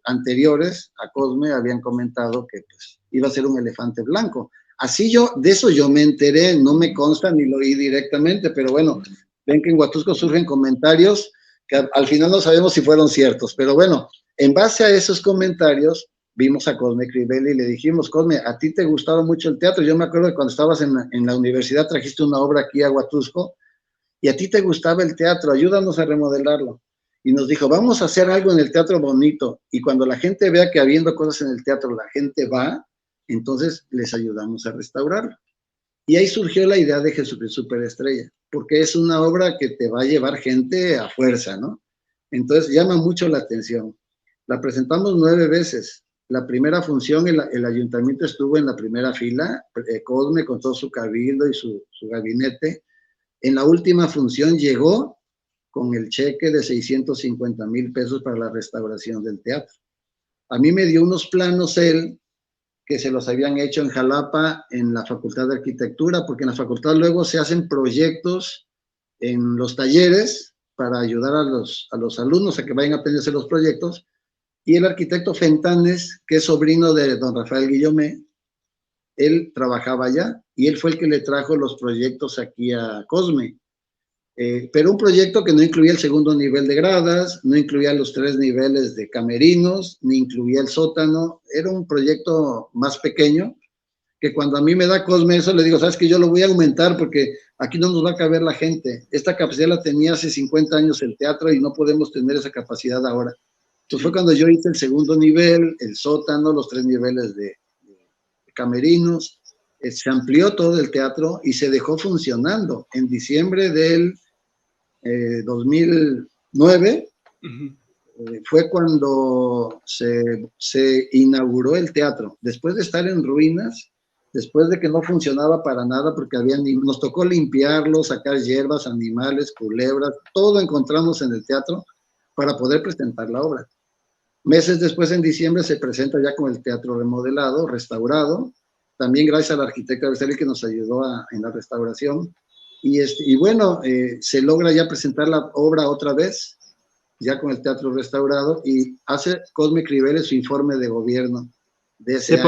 anteriores a Cosme habían comentado que pues, iba a ser un elefante blanco. Así de eso yo me enteré, no me consta ni lo oí directamente, pero bueno, ven que en Huatusco surgen comentarios que al final no sabemos si fueron ciertos, pero bueno, en base a esos comentarios, vimos a Cosme Crivelli y le dijimos, Cosme, a ti te gustaba mucho el teatro, yo me acuerdo que cuando estabas en la universidad trajiste una obra aquí a Huatusco, y a ti te gustaba el teatro, ayúdanos a remodelarlo. Y nos dijo, vamos a hacer algo en el teatro bonito, y cuando la gente vea que habiendo cosas en el teatro, la gente va, entonces les ayudamos a restaurarlo. Y ahí surgió la idea de Jesucristo Superestrella, porque es una obra que te va a llevar gente a fuerza, ¿no? Entonces llama mucho la atención. La presentamos 9 veces. La primera función, el ayuntamiento estuvo en la primera fila, Cosme con todo su cabildo y su gabinete. En la última función llegó con el cheque de 650,000 pesos para la restauración del teatro. A mí me dio unos planos él, que se los habían hecho en Jalapa, en la Facultad de Arquitectura, porque en la facultad luego se hacen proyectos en los talleres para ayudar a los alumnos a que vayan a aprenderse los proyectos, y el arquitecto Fentanes, que es sobrino de don Rafael Guillomé, él trabajaba allá, y él fue el que le trajo los proyectos aquí a Cosme. Pero un proyecto que no incluía el segundo nivel de gradas, no incluía los 3 niveles de camerinos, ni incluía el sótano. Era un proyecto más pequeño, que cuando a mí me da Cosme eso, le digo, sabes que yo lo voy a aumentar porque aquí no nos va a caber la gente. Esta capacidad la tenía hace 50 años el teatro y no podemos tener esa capacidad ahora. Entonces fue cuando yo hice el segundo nivel, el sótano, los 3 niveles de camerinos. Se amplió todo el teatro y se dejó funcionando. En diciembre del 2009 fue cuando se inauguró el teatro, después de estar en ruinas, después de que no funcionaba para nada, porque nos tocó limpiarlo, sacar hierbas, animales, culebras, todo encontramos en el teatro para poder presentar la obra. Meses después, en diciembre, se presenta ya con el teatro remodelado, restaurado, también gracias al arquitecto Araceli que nos ayudó en la restauración. Y bueno, se logra ya presentar la obra otra vez, ya con el teatro restaurado, y hace Cosme Crivelli su informe de gobierno de ese año.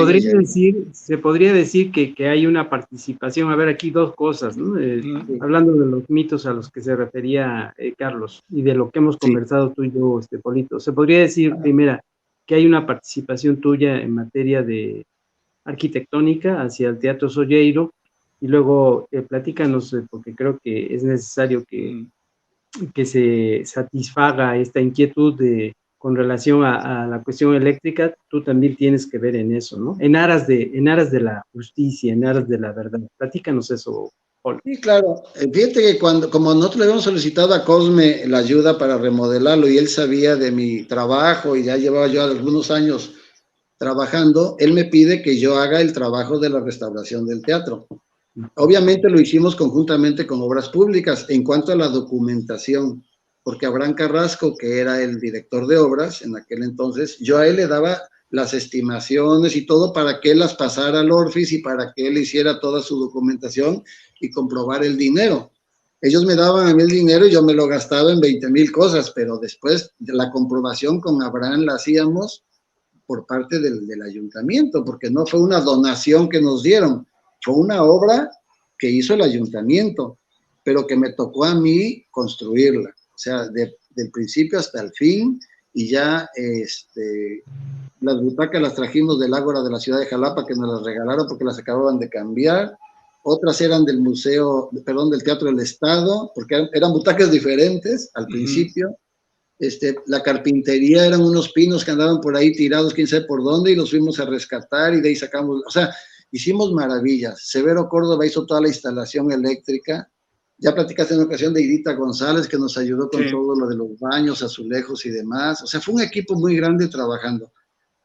Se podría decir que hay una participación, a ver, aquí 2 cosas, ¿no? Hablando de los mitos a los que se refería Carlos, y de lo que hemos conversado tú y yo, Polito, se podría decir, primera, que hay una participación tuya en materia de arquitectónica hacia el Teatro Solleiro, y luego platícanos, porque creo que es necesario que se satisfaga esta inquietud con relación a la cuestión eléctrica. Tú también tienes que ver en eso, ¿no? En aras de la justicia, en aras de la verdad. Platícanos eso, Paul. Sí, claro. Fíjate que como nosotros le habíamos solicitado a Cosme la ayuda para remodelarlo y él sabía de mi trabajo y ya llevaba yo algunos años trabajando, él me pide que yo haga el trabajo de la restauración del teatro. Obviamente lo hicimos conjuntamente con Obras Públicas en cuanto a la documentación, porque Abraham Carrasco, que era el director de obras en aquel entonces, yo a él le daba las estimaciones y todo para que él las pasara al Orfis y para que él hiciera toda su documentación y comprobar el dinero. Ellos me daban a mí el dinero y yo me lo gastaba en 20,000 cosas, pero después de la comprobación con Abraham la hacíamos por parte del ayuntamiento, porque no fue una donación que nos dieron, fue una obra que hizo el ayuntamiento, pero que me tocó a mí construirla, o sea, del principio hasta el fin, y ya las butacas las trajimos del Ágora de la ciudad de Jalapa, que nos las regalaron porque las acababan de cambiar, otras eran del del Teatro del Estado, porque eran butacas diferentes al principio. La carpintería eran unos pinos que andaban por ahí tirados, quién sabe por dónde, y los fuimos a rescatar y de ahí sacamos, o sea, hicimos maravillas. Severo Córdoba hizo toda la instalación eléctrica. Ya platicaste en ocasión de Idita González, que nos ayudó con todo lo de los baños, azulejos y demás. O sea, fue un equipo muy grande trabajando.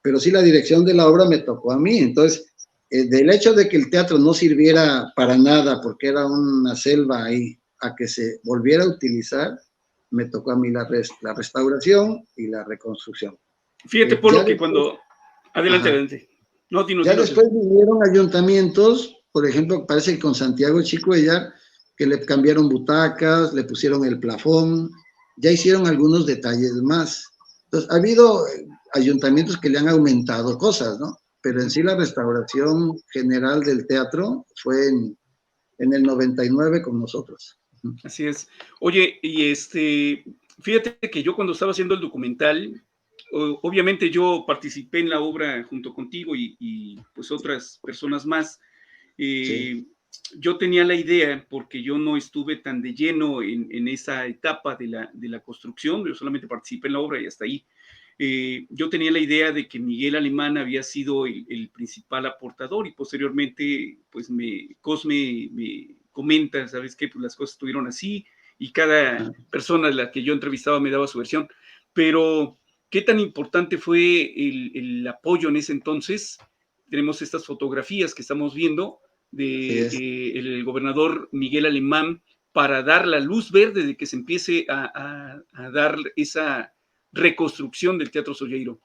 Pero sí, la dirección de la obra me tocó a mí. Entonces, del hecho de que el teatro no sirviera para nada, porque era una selva ahí, a que se volviera a utilizar, me tocó a mí la restauración y la reconstrucción. Fíjate, Polo, que después, cuando... Adelante, ajá, adelante. No, dinos. después vinieron ayuntamientos, por ejemplo, parece que con Santiago Chicuellar, que le cambiaron butacas, le pusieron el plafón, ya hicieron algunos detalles más. Entonces, ha habido ayuntamientos que le han aumentado cosas, ¿no? Pero en sí la restauración general del teatro fue en el 99 con nosotros. Así es. Oye, y fíjate que yo cuando estaba haciendo el documental, obviamente yo participé en la obra junto contigo y pues otras personas más. Sí. Yo tenía la idea, porque yo no estuve tan de lleno en esa etapa de la construcción, yo solamente participé en la obra y hasta ahí. Yo tenía la idea de que Miguel Alemán había sido el principal aportador y posteriormente, pues Cosme me comenta, ¿sabes qué? Pues las cosas estuvieron así y cada persona a la que yo entrevistaba me daba su versión. Pero, ¿qué tan importante fue el apoyo en ese entonces? Tenemos estas fotografías que estamos viendo de el gobernador Miguel Alemán para dar la luz verde de que se empiece a dar esa reconstrucción del Teatro Soyeiro.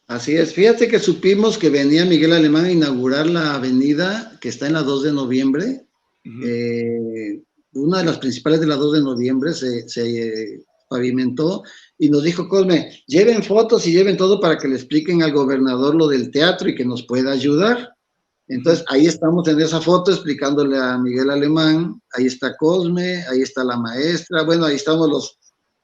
Así es, fíjate que supimos que venía Miguel Alemán a inaugurar la avenida que está en la 2 de noviembre, una de las principales de la 2 de noviembre se pavimentó y nos dijo, Cosme, lleven fotos y lleven todo para que le expliquen al gobernador lo del teatro y que nos pueda ayudar. Entonces, ahí estamos en esa foto explicándole a Miguel Alemán, ahí está Cosme, ahí está la maestra, bueno, ahí estamos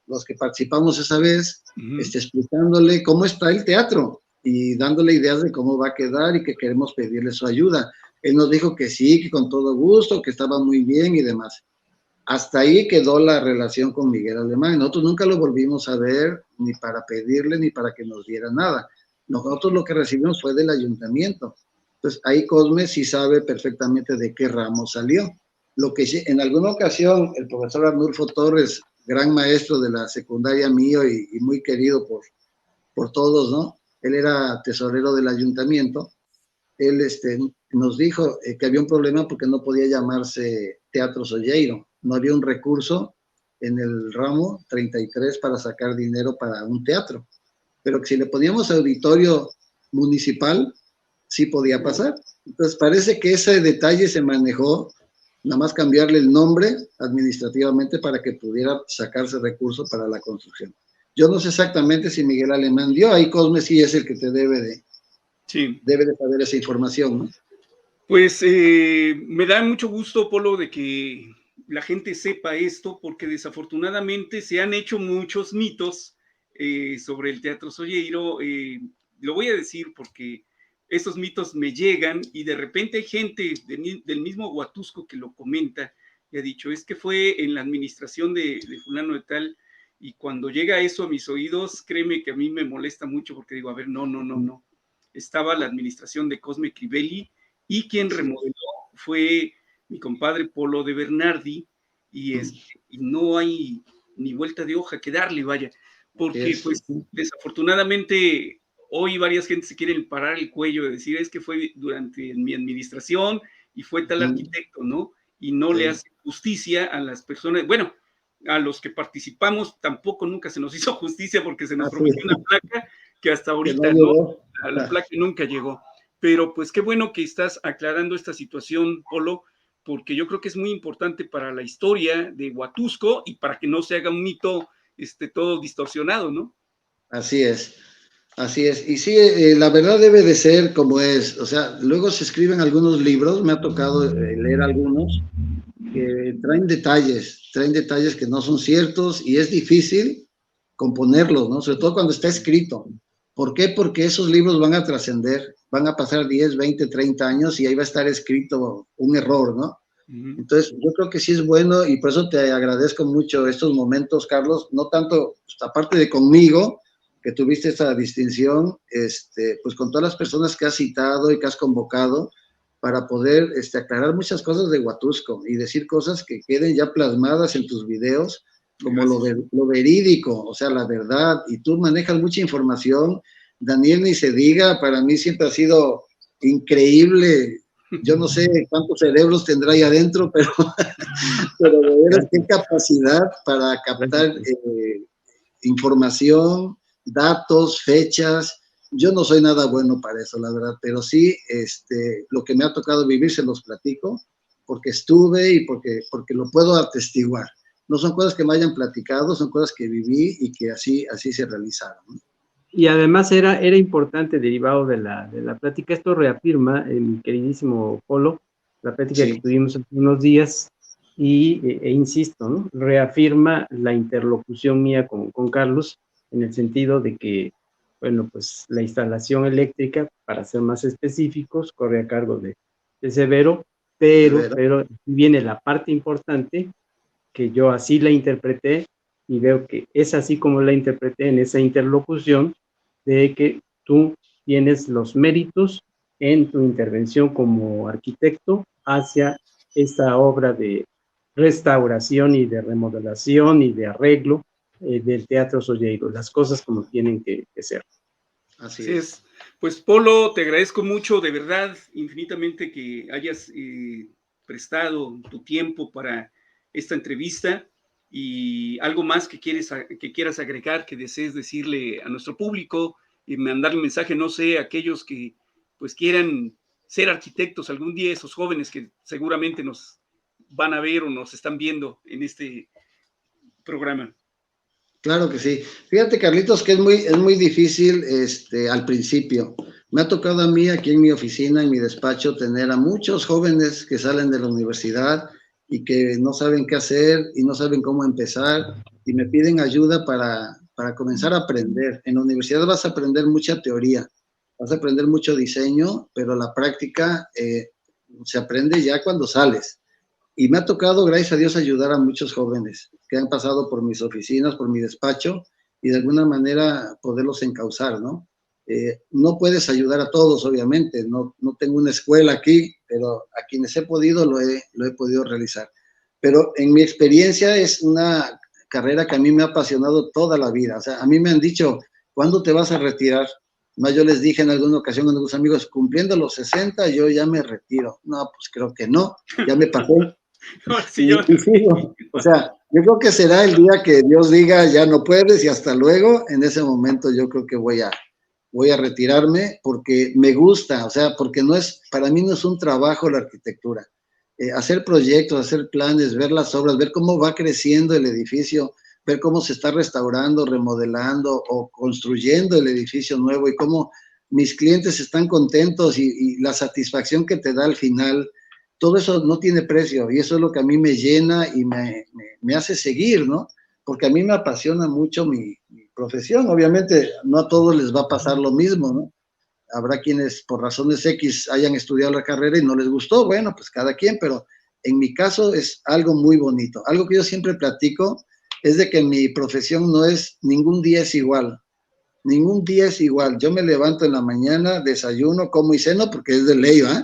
los que participamos esa vez, explicándole cómo está el teatro y dándole ideas de cómo va a quedar y que queremos pedirle su ayuda. Él nos dijo que sí, que con todo gusto, que estaba muy bien y demás. Hasta ahí quedó la relación con Miguel Alemán. Nosotros nunca lo volvimos a ver, ni para pedirle, ni para que nos diera nada. Nosotros lo que recibimos fue del ayuntamiento. Entonces, ahí Cosme sí sabe perfectamente de qué ramo salió. Lo que en alguna ocasión el profesor Arnulfo Torres, gran maestro de la secundaria mío y muy querido por todos, ¿no? Él era tesorero del ayuntamiento. Él nos dijo que había un problema porque no podía llamarse Teatro Soyeiro. No había un recurso en el ramo 33 para sacar dinero para un teatro. Pero que si le poníamos auditorio municipal, sí podía pasar. Entonces parece que ese detalle se manejó, nada más cambiarle el nombre administrativamente para que pudiera sacarse recursos para la construcción. Yo no sé exactamente si Miguel Alemán dio, ahí Cosme sí es el que te debe de saber esa información, ¿no? Pues me da mucho gusto, Polo, de que la gente sepa esto, porque desafortunadamente se han hecho muchos mitos sobre el Teatro Soyeiro. Lo voy a decir porque esos mitos me llegan y de repente hay gente del mismo Huatusco que lo comenta y ha dicho, es que fue en la administración de fulano de tal, y cuando llega eso a mis oídos, créeme que a mí me molesta mucho porque digo, a ver, no. Estaba la administración de Cosme Crivelli y quien remodeló fue mi compadre Polo de Bernardi y no hay ni vuelta de hoja que darle, vaya, porque pues desafortunadamente hoy varias gentes se quieren parar el cuello de decir, es que fue durante mi administración y fue tal arquitecto, ¿no? Y no le hace justicia a las personas, bueno, a los que participamos tampoco nunca se nos hizo justicia porque se nos prometió una placa que hasta ahorita no, la placa nunca llegó. Pero pues qué bueno que estás aclarando esta situación, Polo, porque yo creo que es muy importante para la historia de Huatusco y para que no se haga un mito todo distorsionado, ¿no? Así es. Y sí, la verdad debe de ser como es. O sea, luego se escriben algunos libros, me ha tocado leer algunos, que traen detalles que no son ciertos y es difícil componerlos, ¿no? Sobre todo cuando está escrito. ¿Por qué? Porque esos libros van a trascender, van a pasar 10, 20, 30 años y ahí va a estar escrito un error, ¿no? Entonces, yo creo que sí es bueno y por eso te agradezco mucho estos momentos, Carlos, no tanto, aparte de conmigo, que tuviste esta distinción, pues con todas las personas que has citado y que has convocado para poder aclarar muchas cosas de Huatusco y decir cosas que queden ya plasmadas en tus videos, como lo verídico, o sea, la verdad, y tú manejas mucha información. Daniel, ni se diga, para mí siempre ha sido increíble. Yo no sé cuántos cerebros tendrá ahí adentro, pero de veras qué capacidad para captar información, datos, fechas. Yo no soy nada bueno para eso, la verdad, pero sí, lo que me ha tocado vivir se los platico, porque estuve y porque lo puedo atestiguar. No son cosas que me hayan platicado, son cosas que viví y que así se realizaron, ¿no? Y además era importante, derivado de la plática, esto reafirma, mi queridísimo Polo, la plática que tuvimos hace unos días, e insisto, ¿no? Reafirma la interlocución mía con Carlos, en el sentido de que, bueno, pues la instalación eléctrica, para ser más específicos, corre a cargo de Severo, pero viene la parte importante, que yo así la interpreté, y veo que es así como la interpreté en esa interlocución, de que tú tienes los méritos en tu intervención como arquitecto hacia esta obra de restauración y de remodelación y de arreglo del Teatro Solleiro, las cosas como tienen que ser. Así es. Pues Polo, te agradezco mucho, de verdad, infinitamente, que hayas prestado tu tiempo para esta entrevista. Y algo más que quieras agregar, que desees decirle a nuestro público y mandarle un mensaje, no sé, a aquellos que pues quieran ser arquitectos algún día, esos jóvenes que seguramente nos van a ver o nos están viendo en este programa. Claro que sí. Fíjate, Carlitos, que es muy difícil al principio. Me ha tocado a mí aquí en mi oficina, en mi despacho, tener a muchos jóvenes que salen de la universidad y que no saben qué hacer y no saben cómo empezar y me piden ayuda para comenzar a aprender. En la universidad vas a aprender mucha teoría, vas a aprender mucho diseño, pero la práctica se aprende ya cuando sales. Y me ha tocado, gracias a Dios, ayudar a muchos jóvenes que han pasado por mis oficinas, por mi despacho, y de alguna manera poderlos encauzar, ¿no? No puedes ayudar a todos, obviamente, no tengo una escuela aquí, pero a quienes he podido lo he podido realizar. Pero en mi experiencia es una carrera que a mí me ha apasionado toda la vida. O sea, a mí me han dicho, ¿cuándo te vas a retirar? Más yo les dije en alguna ocasión a algunos amigos, cumpliendo los 60, yo ya me retiro. No, pues creo que no, ya me pasé. Sí, o sea, yo creo que será el día que Dios diga ya no puedes y hasta luego. En ese momento yo creo que voy a retirarme porque me gusta, o sea, porque para mí no es un trabajo la arquitectura. Hacer proyectos, hacer planes, ver las obras, ver cómo va creciendo el edificio, ver cómo se está restaurando, remodelando o construyendo el edificio nuevo y cómo mis clientes están contentos y la satisfacción que te da al final. Todo eso no tiene precio y eso es lo que a mí me llena y me hace seguir, ¿no? Porque a mí me apasiona mucho mi profesión. Obviamente no a todos les va a pasar lo mismo, ¿no? Habrá quienes por razones X hayan estudiado la carrera y no les gustó, bueno, pues cada quien, pero en mi caso es algo muy bonito. Algo que yo siempre platico es de que mi profesión ningún día es igual. Ningún día es igual. Yo me levanto en la mañana, desayuno, como y ceno, porque es de ley, ¿eh?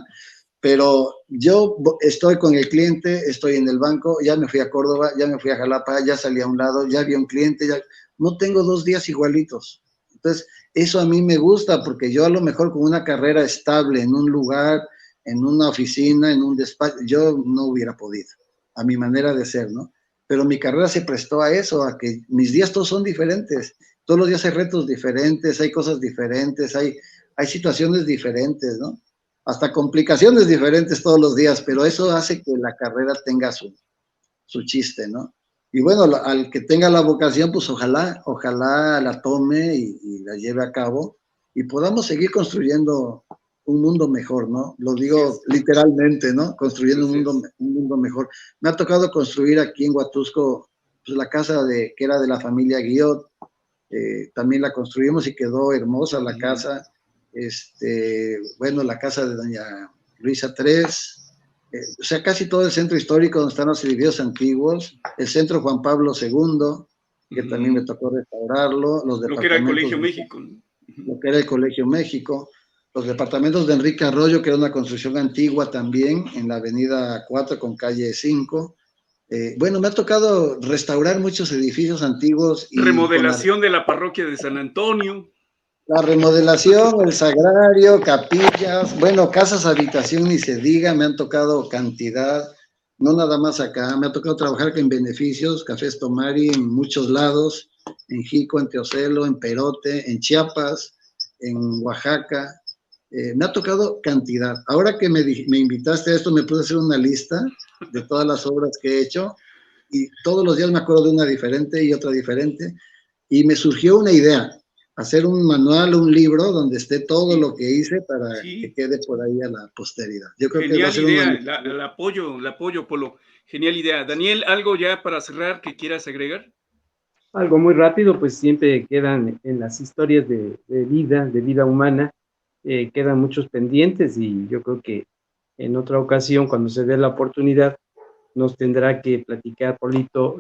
Pero yo estoy con el cliente, estoy en el banco, ya me fui a Córdoba, ya me fui a Jalapa, ya salí a un lado, ya vi a un cliente, no tengo 2 días igualitos. Entonces, eso a mí me gusta porque yo a lo mejor con una carrera estable en un lugar, en una oficina, en un despacho, yo no hubiera podido, a mi manera de ser, ¿no? Pero mi carrera se prestó a eso, a que mis días todos son diferentes, todos los días hay retos diferentes, hay cosas diferentes, hay situaciones diferentes, ¿no? Hasta complicaciones diferentes todos los días, pero eso hace que la carrera tenga su chiste, ¿no? Y bueno, al que tenga la vocación, pues ojalá la tome y la lleve a cabo y podamos seguir construyendo un mundo mejor, ¿no? Lo digo literalmente, ¿no? Construyendo un mundo mejor. Me ha tocado construir aquí en Huatusco, pues la casa que era de la familia Guillot, también la construimos y quedó hermosa la casa. Bueno, la casa de doña Luisa III, o sea, casi todo el centro histórico donde están los edificios antiguos, el centro Juan Pablo II, que también me tocó restaurarlo, lo que era el Colegio México. Lo que era el Colegio México, los departamentos de Enrique Arroyo, que era una construcción antigua también, en la avenida 4 con calle 5. Bueno, me ha tocado restaurar muchos edificios antiguos. Remodelación de la parroquia de San Antonio. La remodelación, el sagrario, capillas, bueno, casas, habitación, ni se diga, me han tocado cantidad, no nada más acá, me ha tocado trabajar en beneficios, Cafés Tomari, en muchos lados, en Jico, en Teocelo, en Perote, en Chiapas, en Oaxaca, me ha tocado cantidad. Ahora que me invitaste a esto, me pude hacer una lista de todas las obras que he hecho, y todos los días me acuerdo de una diferente y otra diferente, y me surgió una idea, hacer un manual, un libro donde esté todo lo que hice para que quede por ahí a la posteridad. Yo creo Genial que idea, la apoyo, Polo. Genial idea. Daniel, ¿algo ya para cerrar que quieras agregar? Algo muy rápido, pues siempre quedan en las historias de vida humana, quedan muchos pendientes, y yo creo que en otra ocasión, cuando se dé la oportunidad, nos tendrá que platicar, Polito,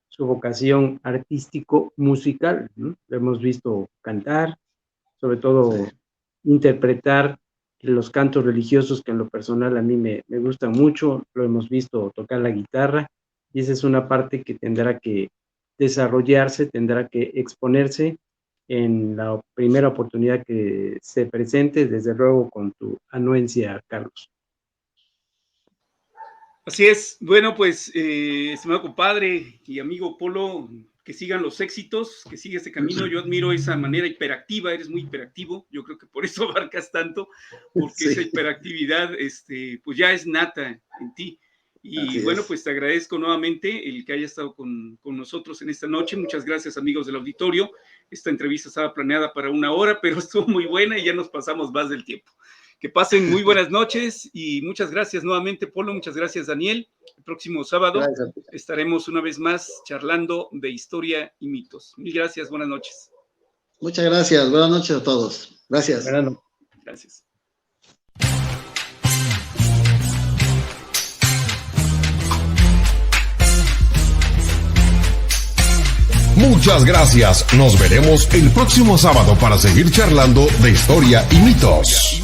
su vocación artístico-musical, ¿no? Lo hemos visto cantar, sobre todo interpretar los cantos religiosos, que en lo personal a mí me gustan mucho. Lo hemos visto tocar la guitarra, y esa es una parte que tendrá que desarrollarse, tendrá que exponerse en la primera oportunidad que se presente, desde luego con tu anuencia, Carlos. Así es. Bueno, pues, estimado compadre y amigo Polo, que sigan los éxitos, que siga este camino. Yo admiro esa manera hiperactiva, eres muy hiperactivo, yo creo que por eso abarcas tanto, porque esa hiperactividad, pues ya es nata en ti. Y bueno, pues te agradezco nuevamente el que haya estado con nosotros en esta noche. Muchas gracias, amigos del auditorio. Esta entrevista estaba planeada para 1 hora, pero estuvo muy buena y ya nos pasamos más del tiempo. Que pasen muy buenas noches y muchas gracias nuevamente, Polo. Muchas gracias, Daniel. El próximo sábado estaremos una vez más charlando de historia y mitos. Mil gracias, buenas noches. Muchas gracias, buenas noches a todos. Gracias. Gracias. Muchas gracias. Nos veremos el próximo sábado para seguir charlando de historia y mitos.